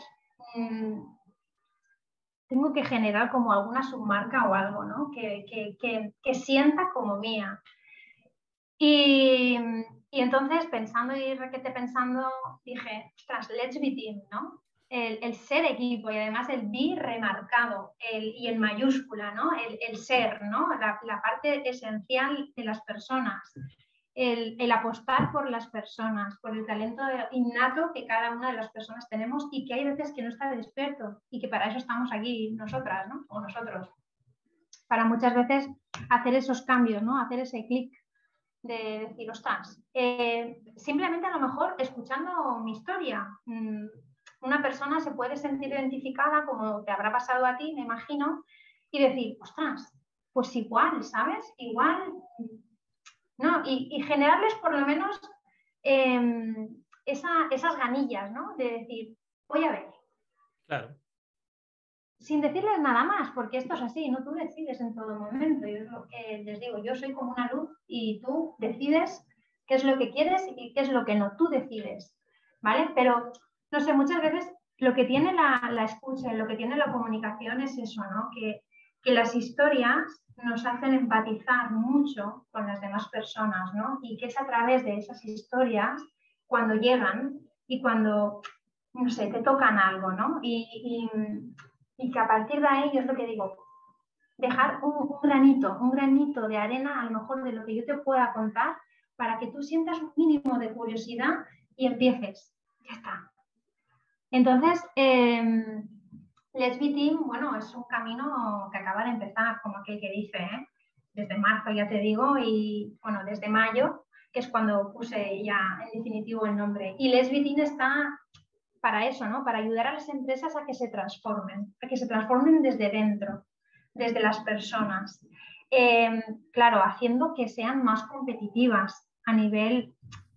tengo que generar como alguna submarca o algo, ¿no? Que sienta como mía. Y entonces, pensando y requete pensando, dije, ostras, let's be team, ¿no? El ser equipo y además el be remarcado y en mayúscula, ¿no? El ser, ¿no? La parte esencial de las personas. El apostar por las personas, por el talento innato que cada una de las personas tenemos y que hay veces que no está despierto y que para eso estamos aquí nosotras, ¿no? O nosotros. Para muchas veces hacer esos cambios, ¿no? Hacer ese clic de decir, ostras, simplemente a lo mejor escuchando mi historia, una persona se puede sentir identificada, como te habrá pasado a ti, me imagino, y decir, ostras, pues igual, ¿sabes? Igual, ¿no? Y generarles por lo menos esas ganillas, ¿no? De decir, voy a ver. Claro. Sin decirles nada más, porque esto es así, no tú decides en todo momento. Y es lo que les digo, yo soy como una luz y tú decides qué es lo que quieres y qué es lo que no, tú decides, ¿vale? Pero, no sé, muchas veces lo que tiene la escucha y lo que tiene la comunicación es eso, ¿no? Que las historias nos hacen empatizar mucho con las demás personas, ¿no? Y que es a través de esas historias cuando llegan y cuando, no sé, te tocan algo, ¿no? Y que a partir de ahí, yo es lo que digo, dejar un granito de arena, a lo mejor de lo que yo te pueda contar, para que tú sientas un mínimo de curiosidad y empieces. Ya está. Entonces, Let's Be Team, bueno, es un camino que acaba de empezar, como aquel que dice, ¿eh? Desde marzo, ya te digo, y bueno, desde mayo, que es cuando puse ya en definitivo el nombre. Y Let's Be Team está para eso, ¿no? Para ayudar a las empresas a que se transformen desde dentro, desde las personas. Claro, haciendo que sean más competitivas a nivel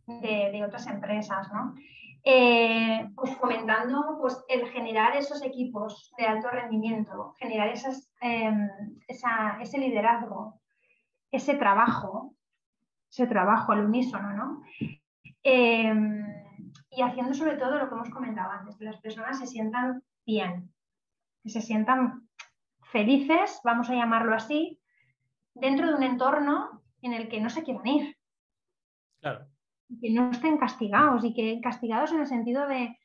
de otras empresas, ¿no? Pues fomentando pues, el generar esos equipos de alto rendimiento, generar ese liderazgo, ese trabajo al unísono, ¿no? Y haciendo sobre todo lo que hemos comentado antes, que las personas se sientan bien, que se sientan felices, vamos a llamarlo así, dentro de un entorno en el que no se quieran ir. Claro. Que no estén castigados y que castigados en el sentido de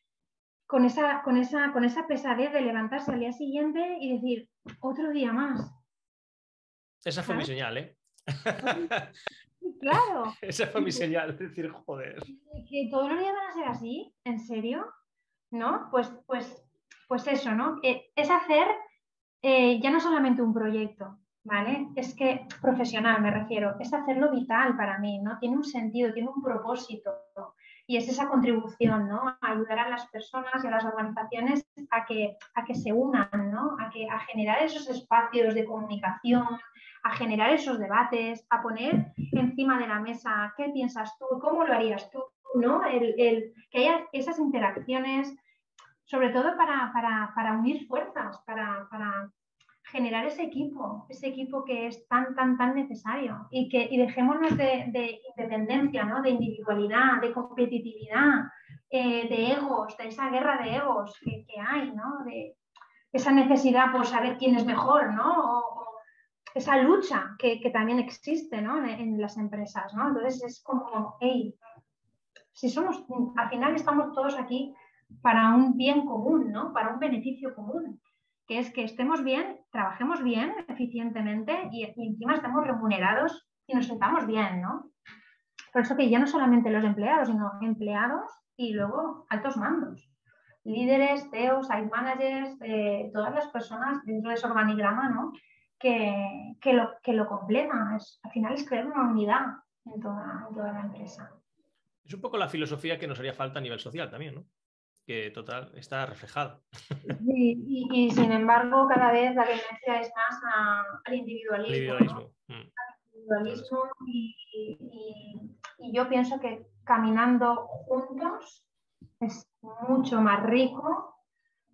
con esa pesadez de levantarse al día siguiente y decir, otro día más. Esa fue mi señal, ¿eh? Claro. Esa fue mi señal, es decir, joder. Que todos los días van a ser así, ¿en serio? ¿No? Pues eso, ¿no? Es hacer ya no solamente un proyecto, ¿vale? Es que profesional me refiero, es hacerlo vital para mí, ¿no? Tiene un sentido, tiene un propósito y es esa contribución, ¿no? A ayudar a las personas y a las organizaciones a que se unan, ¿no? A generar esos espacios de comunicación, a generar esos debates, a poner encima de la mesa qué piensas tú, cómo lo harías tú, ¿no? Que haya esas interacciones, sobre todo para unir fuerzas, para generar ese equipo que es tan, tan, tan necesario y dejémonos de independencia, ¿no? De individualidad, de competitividad, de egos, de esa guerra de egos que hay, ¿no? De esa necesidad por saber quién es mejor, ¿no? O esa lucha que también existe, ¿no? En las empresas, ¿no? Entonces es como, hey, si somos, al final estamos todos aquí para un bien común, ¿no? Para un beneficio común, que es que estemos bien, trabajemos bien, eficientemente y encima estemos remunerados y nos sentamos bien, ¿no? Por eso que ya no solamente los empleados, sino empleados y luego altos mandos, líderes, CEOs, site managers, todas las personas dentro de ese organigrama, ¿no? que lo completan. Al final es crear una unidad en toda la empresa. Es un poco la filosofía que nos haría falta a nivel social también, ¿no? Que total está reflejada. Sí, y sin embargo, cada vez la tendencia es más al individualismo. Individualismo. ¿no? Al individualismo y yo pienso que caminando juntos es mucho más rico.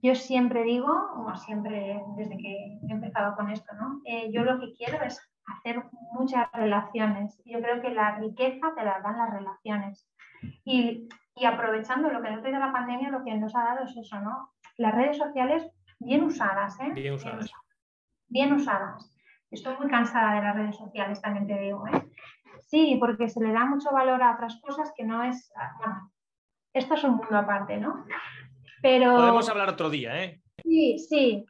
Yo siempre digo, o siempre desde que he empezado con esto, ¿no? Yo lo que quiero es hacer muchas relaciones. Yo creo que la riqueza te la dan las relaciones. Y aprovechando lo que nos trae la pandemia, lo que nos ha dado es eso, ¿no? Las redes sociales bien usadas, ¿eh? Bien usadas. Bien usadas. Estoy muy cansada de las redes sociales, también te digo, ¿eh? Sí, porque se le da mucho valor a otras cosas que no es... Bueno, esto es un mundo aparte, ¿no? Pero... Podemos hablar otro día, ¿eh? Sí, sí.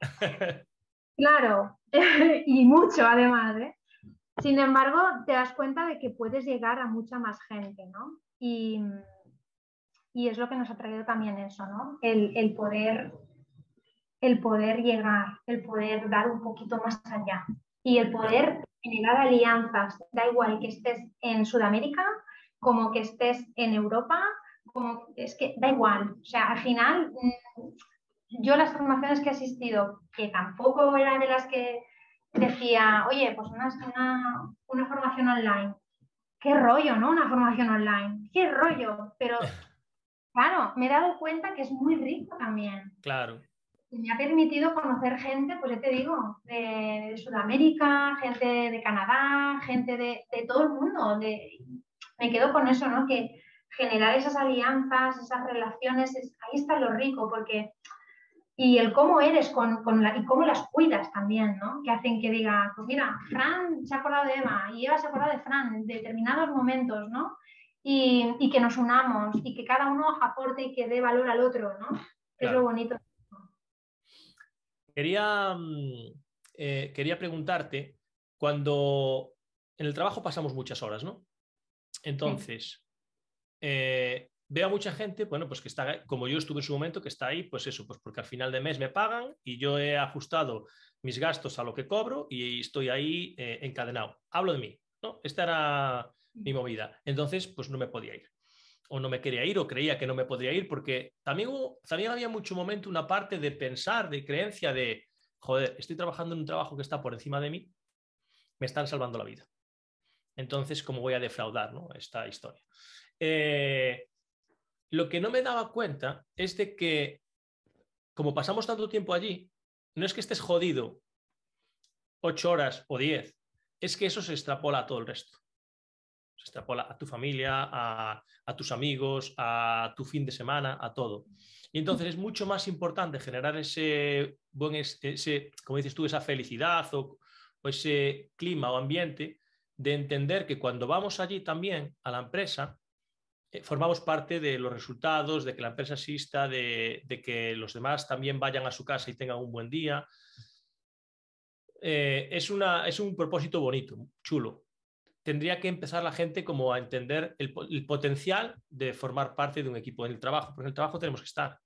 Claro. Y mucho, además, ¿eh? Sin embargo, te das cuenta de que puedes llegar a mucha más gente, ¿no? Y es lo que nos ha traído también eso, ¿no? El poder llegar, el poder dar un poquito más allá y el poder generar alianzas. Da igual que estés en Sudamérica como que estés en Europa, es que da igual. O sea, al final, yo las formaciones que he asistido, que tampoco eran de las que decía, oye, pues una formación online. Qué rollo, ¿no? Una formación online. Qué rollo. Pero claro, me he dado cuenta que es muy rico también. Claro. Y me ha permitido conocer gente, pues ya te digo, de Sudamérica, gente de Canadá, gente de todo el mundo. Me quedo con eso, ¿no? Que generar esas alianzas, esas relaciones, ahí está lo rico, porque... Y el cómo eres y cómo las cuidas también, ¿no? Que hacen que diga, pues mira, Fran se ha acordado de Eva y Eva se ha acordado de Fran en determinados momentos, ¿no? Y que nos unamos y que cada uno aporte y que dé valor al otro, ¿no? Que Claro. es lo bonito. Quería preguntarte, cuando en el trabajo pasamos muchas horas, ¿no? Entonces, veo a mucha gente, bueno, pues que está, como yo estuve en su momento, que está ahí, pues eso, pues porque al final de mes me pagan y yo he ajustado mis gastos a lo que cobro y estoy ahí encadenado. Hablo de mí, ¿no? Esta era mi movida. Entonces, pues no me podía ir. O no me quería ir o creía que no me podría ir porque también había mucho momento una parte de pensar, de creencia de, joder, estoy trabajando en un trabajo que está por encima de mí, me están salvando la vida. Entonces, ¿cómo voy a defraudar, ¿no? Esta historia? Lo que no me daba cuenta es de que, como pasamos tanto tiempo allí, no es que estés jodido 8 horas o 10, es que eso se extrapola a todo el resto. Se extrapola a tu familia, a tus amigos, a tu fin de semana, a todo. Y entonces es mucho más importante generar ese como dices tú, esa felicidad o ese clima o ambiente de entender que cuando vamos allí también a la empresa, formamos parte de los resultados, de que la empresa exista, de que los demás también vayan a su casa y tengan un buen día. Es un propósito bonito, chulo. Tendría que empezar la gente como a entender el potencial de formar parte de un equipo en el trabajo, porque en el trabajo tenemos que estar.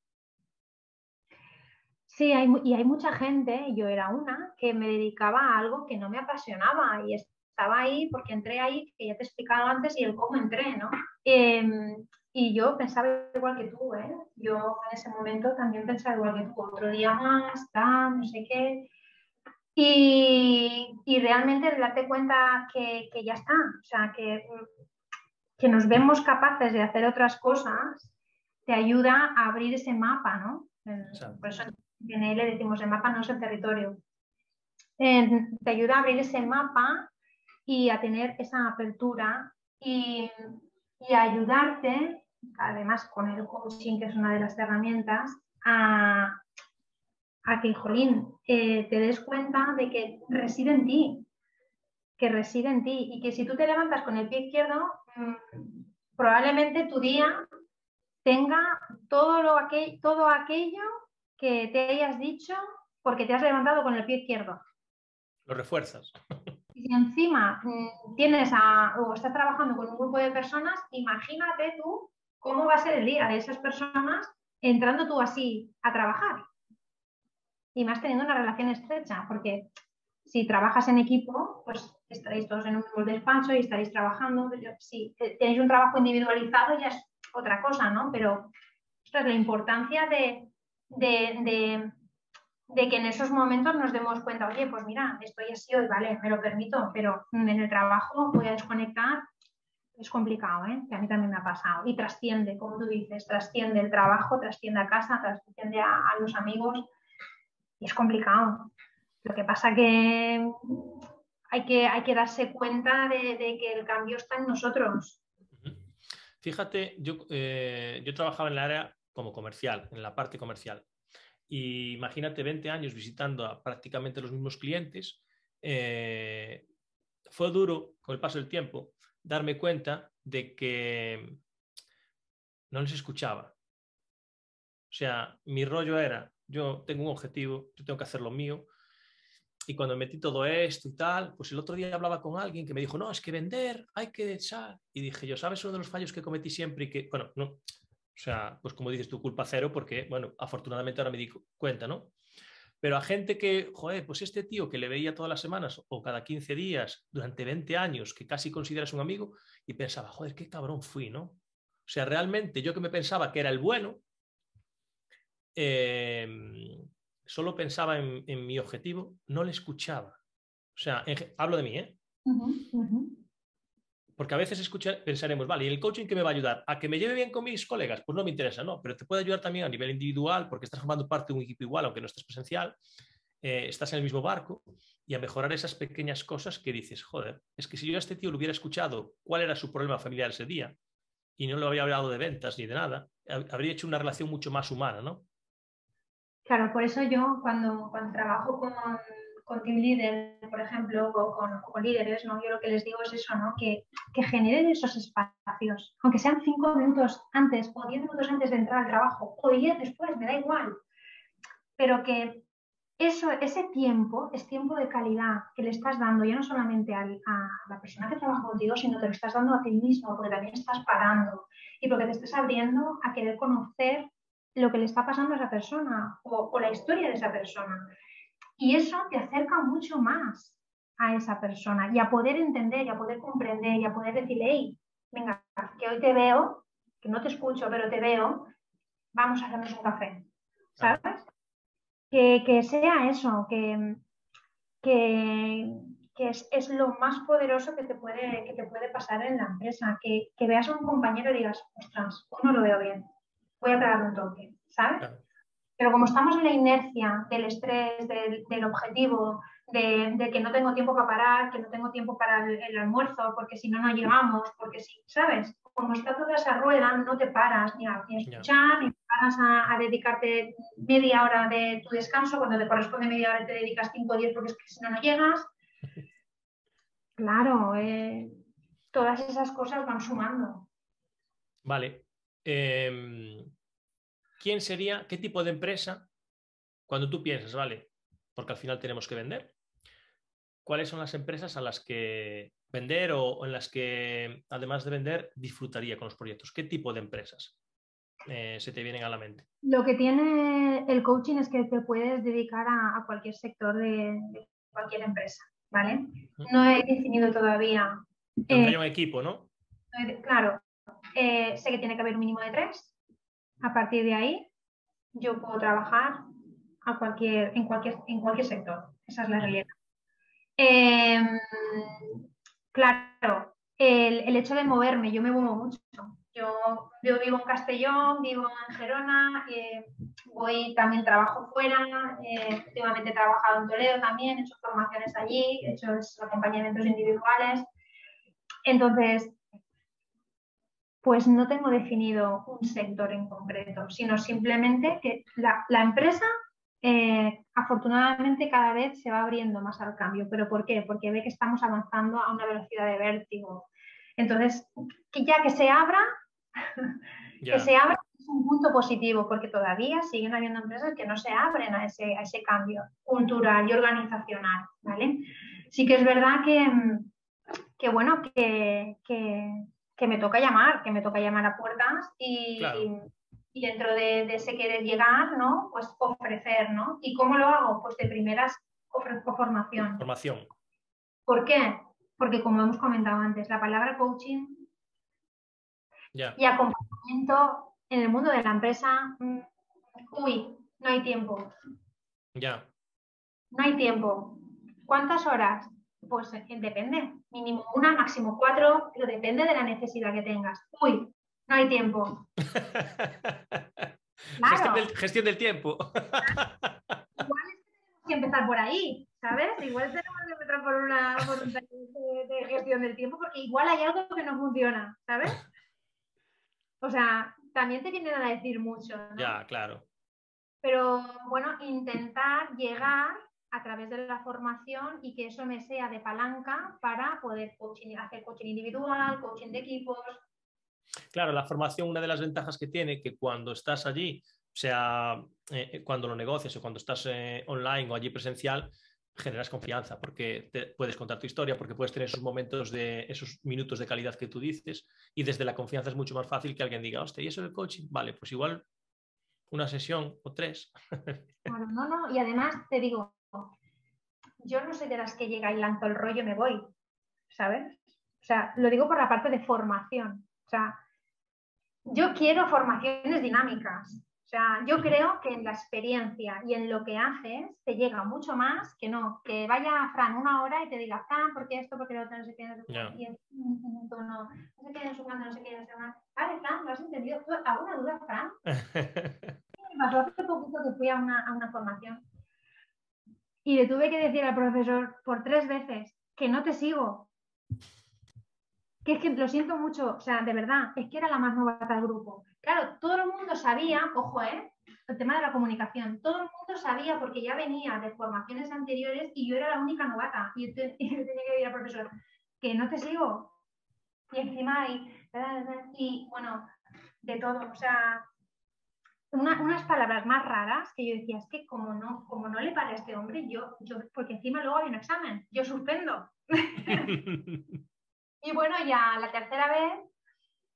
Sí, hay mucha gente, yo era una, que me dedicaba a algo que no me apasionaba y estaba ahí porque entré ahí, que ya te he explicado antes, y el cómo entré, ¿no? Y yo pensaba igual que tú, ¿eh? Yo en ese momento también pensaba igual que tú, otro día más, tal, no sé qué. Y realmente darte cuenta que ya está, o sea, que nos vemos capaces de hacer otras cosas, te ayuda a abrir ese mapa, ¿no? Por eso en PNL decimos el mapa no es el territorio. te ayuda a abrir ese mapa y a tener esa apertura y a ayudarte, además con el coaching, que es una de las herramientas, a que, jolín, te des cuenta de que reside en ti, y que si tú te levantas con el pie izquierdo, probablemente tu día tenga todo aquello que te hayas dicho porque te has levantado con el pie izquierdo. Lo refuerzas. Y si encima o estás trabajando con un grupo de personas, imagínate tú cómo va a ser el día de esas personas entrando tú así a trabajar. Y más teniendo una relación estrecha, porque si trabajas en equipo, pues estaréis todos en un mismo despacho y estaréis trabajando. Si tenéis un trabajo individualizado ya es otra cosa, ¿no? Pero esta es la importancia de que en esos momentos nos demos cuenta, oye, pues mira, estoy así hoy, vale, me lo permito, pero en el trabajo voy a desconectar. Es complicado, ¿eh? Que a mí también me ha pasado. Y trasciende, como tú dices, trasciende el trabajo, trasciende a casa, trasciende a los amigos. Y es complicado. Lo que pasa que hay que darse cuenta de que el cambio está en nosotros. Fíjate, yo trabajaba en el área como comercial, en la parte comercial. Y imagínate 20 años visitando a prácticamente los mismos clientes. Fue duro, con el paso del tiempo, darme cuenta de que no les escuchaba. O sea, mi rollo era, yo tengo un objetivo, yo tengo que hacer lo mío. Y cuando metí todo esto y tal, pues el otro día hablaba con alguien que me dijo, no, es que vender, hay que echar. Y dije yo, ¿sabes uno de los fallos que cometí siempre y que, bueno, no, o sea, pues como dices tú, culpa cero, porque, bueno, afortunadamente ahora me di cuenta, ¿no? Pero a gente que, joder, pues este tío que le veía todas las semanas o cada 15 días durante 20 años, que casi consideras un amigo, y pensaba, joder, qué cabrón fui, ¿no? O sea, realmente yo que me pensaba que era el bueno, solo pensaba en mi objetivo, no le escuchaba. O sea, hablo de mí, ¿eh? Porque a veces pensaremos, vale, ¿y el coaching qué me va a ayudar? ¿A que me lleve bien con mis colegas? Pues no me interesa, no, pero te puede ayudar también a nivel individual porque estás formando parte de un equipo igual, aunque no estés presencial, estás en el mismo barco y a mejorar esas pequeñas cosas que dices, joder, es que si yo a este tío le hubiera escuchado cuál era su problema familiar ese día y no le había hablado de ventas ni de nada, habría hecho una relación mucho más humana, ¿no? Claro, por eso yo cuando trabajo con team leader, por ejemplo, o con líderes, ¿no? Yo lo que les digo es eso, ¿no? Que generen esos espacios, aunque sean 5 minutos antes o 10 minutos antes de entrar al trabajo o 10 después, me da igual, pero que ese tiempo es tiempo de calidad que le estás dando ya no solamente a la persona que trabaja contigo, sino que lo estás dando a ti mismo, porque también estás parando y porque te estás abriendo a querer conocer lo que le está pasando a esa persona o la historia de esa persona. Y eso te acerca mucho más a esa persona y a poder entender y a poder comprender y a poder decirle, hey, venga, que hoy te veo, que no te escucho, pero te veo, vamos a hacernos un café, ¿sabes? Claro. Que sea eso, que es lo más poderoso que te puede pasar en la empresa, que veas a un compañero y digas, ostras, hoy no lo veo bien, voy a pegarle un toque, ¿sabes? Claro. Pero como estamos en la inercia del estrés, del objetivo, de que no tengo tiempo para parar, que no tengo tiempo para el almuerzo, porque si no, no llegamos, porque si, ¿sabes? Como está toda esa rueda, no te paras ni a escuchar, ni te paras a dedicarte media hora de tu descanso, cuando te corresponde media hora te dedicas 5 o 10 porque es que si no, no llegas. Claro, todas esas cosas van sumando. Vale. ¿Quién sería, qué tipo de empresa, cuando tú piensas, vale, porque al final tenemos que vender, cuáles son las empresas a las que vender o en las que, además de vender, disfrutaría con los proyectos? ¿Qué tipo de empresas se te vienen a la mente? Lo que tiene el coaching es que te puedes dedicar a cualquier sector de cualquier empresa, ¿vale? No he definido todavía. Donde haya un equipo, ¿no? Claro, sé que tiene que haber un mínimo de 3. A partir de ahí, yo puedo trabajar en cualquier sector. Esa es la realidad. Claro, el hecho de moverme, yo me muevo mucho. Yo vivo en Castellón, vivo en Gerona, también trabajo fuera, últimamente he trabajado en Toledo también, he hecho formaciones allí, he hecho acompañamientos individuales. Entonces, pues no tengo definido un sector en concreto, sino simplemente que la empresa afortunadamente cada vez se va abriendo más al cambio. ¿Pero por qué? Porque ve que estamos avanzando a una velocidad de vértigo. Entonces, que se abra, que se abra es un punto positivo, porque todavía siguen habiendo empresas que no se abren a ese cambio cultural y organizacional, ¿vale? Sí que es verdad que bueno, que me toca llamar a puertas y dentro de ese querer llegar, ¿no? Pues ofrecer, ¿no? ¿Y cómo lo hago? Pues de primeras ofrezco formación. ¿Por qué? Porque como hemos comentado antes, la palabra coaching y acompañamiento en el mundo de la empresa, no hay tiempo. No hay tiempo. ¿Cuántas horas? Pues depende, mínimo 1, máximo 4, pero depende de la necesidad que tengas. No hay tiempo. Claro. Gestión del tiempo. Igual es que tenemos que empezar por ahí, ¿sabes? Igual tenemos que empezar por un taller de gestión del tiempo, porque igual hay algo que no funciona, ¿sabes? O sea, también te vienen a decir mucho, ¿no? Ya, claro. Pero bueno, intentar llegar a través de la formación y que eso me sea de palanca para poder hacer coaching individual, coaching de equipos. Claro, la formación, una de las ventajas que tiene, que cuando estás allí, sea cuando lo negocias o cuando estás online o allí presencial, generas confianza porque puedes contar tu historia, porque puedes tener esos momentos esos minutos de calidad que tú dices, y desde la confianza es mucho más fácil que alguien diga, hostia, ¿y eso del coaching? Vale, pues igual una sesión o 3. Claro, no, y además te digo, yo no soy de las que llega y lanzo el rollo y me voy, ¿sabes? O sea, lo digo por la parte de formación. O sea, yo quiero formaciones dinámicas. O sea, yo creo que en la experiencia y en lo que haces te llega mucho más que no, que vaya Fran 1 hora y te diga, Fran, ¿por qué esto? ¿Por qué lo otro? No sé qué, no sé qué, y en un tono, no sé qué, no sé cuándo, no sé qué, no sé más. Vale, Fran, ¿lo has entendido? ¿Alguna duda, Fran? Me pasó hace poquito que fui a una formación y le tuve que decir al profesor por 3 veces que no te sigo. Que es que lo siento mucho, o sea, de verdad, es que era la más novata del grupo. Claro, todo el mundo sabía, ojo, el tema de la comunicación, todo el mundo sabía porque ya venía de formaciones anteriores y yo era la única novata. Y yo tenía que decir al profesor, que no te sigo. Y encima y bueno, de todo, o sea, unas palabras más raras que yo decía, es que como no le para a este hombre, yo, porque encima luego hay un examen, yo suspendo. Y bueno, ya la tercera vez,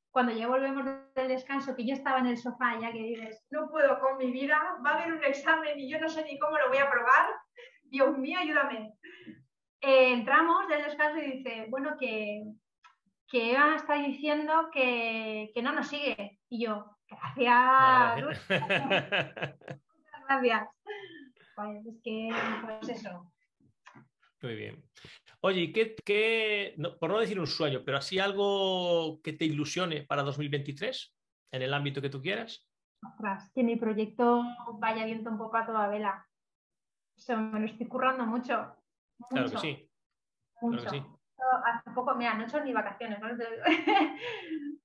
cuando ya volvemos del descanso, que yo estaba en el sofá, ya que dices, no puedo con mi vida, va a haber un examen y yo no sé ni cómo lo voy a probar, Dios mío, ayúdame. Entramos del descanso y dice, bueno, que Eva está diciendo que no nos sigue. Y yo, gracias. Gracias. Pues es que, pues eso. Muy bien. Oye, por no decir un sueño, pero así algo que te ilusione para 2023 en el ámbito que tú quieras? Ostras, que mi proyecto vaya viento en popa a toda vela. O sea, me lo estoy currando mucho. Claro que sí. Mucho. Claro que sí. Hace poco, mira, no he hecho ni vacaciones, ¿no?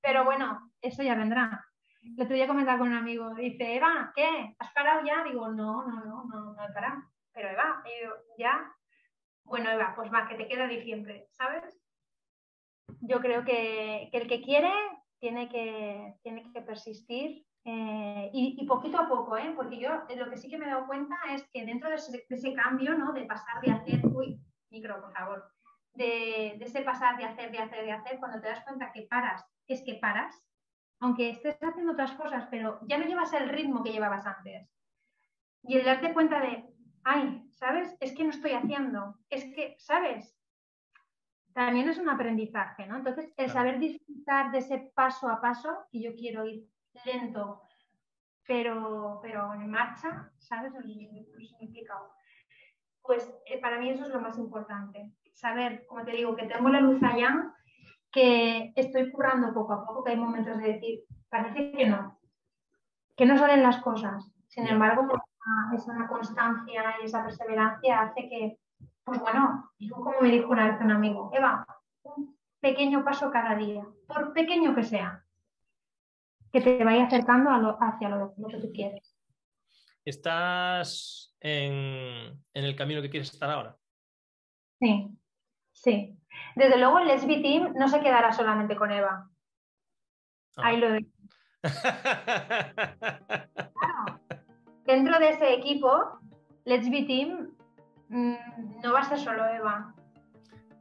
Pero bueno, eso ya vendrá. El otro día comentaba con un amigo, dice, Eva, ¿qué? ¿Has parado ya? Digo, no he parado. Pero Eva, ya. Bueno, Eva, pues va, que te queda diciembre, ¿sabes? Yo creo que el que quiere tiene que persistir y poquito a poco, porque yo lo que sí que me he dado cuenta es que dentro de ese cambio, ¿no? De pasar de hacer, micro, por favor, de ese pasar de hacer, cuando te das cuenta que paras, es que paras, aunque estés haciendo otras cosas, pero ya no llevas el ritmo que llevabas antes. Y el darte cuenta de, ay, ¿sabes? Es que no estoy haciendo, es que, ¿sabes? También es un aprendizaje, ¿no? Entonces, el saber disfrutar de ese paso a paso, y yo quiero ir lento, pero en marcha, ¿sabes? Lo significa. Pues para mí eso es lo más importante. Saber, como te digo, que tengo la luz allá que estoy currando poco a poco, que hay momentos de decir, parece que no salen las cosas. Sin embargo, esa constancia y esa perseverancia hace que, pues bueno, como me dijo una vez un amigo, Eva, un pequeño paso cada día, por pequeño que sea, que te vaya acercando hacia lo que tú quieres. ¿Estás en el camino que quieres estar ahora? Sí, sí. Desde luego el Let's Be Team no se quedará solamente con Eva. Ahí lo dejo. Claro. Dentro de ese equipo, Let's Be Team no va a ser solo Eva.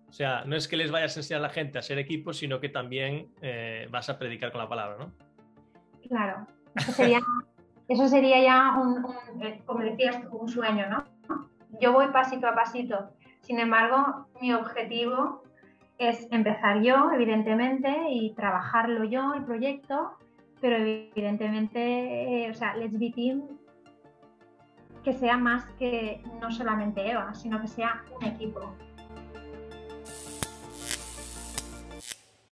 O sea, no es que les vayas a enseñar a la gente a ser equipo, sino que también vas a predicar con la palabra, ¿no? Claro, eso sería ya como decías tú, un sueño, ¿no? Yo voy pasito a pasito. Sin embargo, mi objetivo es empezar yo, evidentemente, y trabajarlo yo, el proyecto, pero evidentemente, o sea, Let's Be Team, que sea más que no solamente Eva, sino que sea un equipo.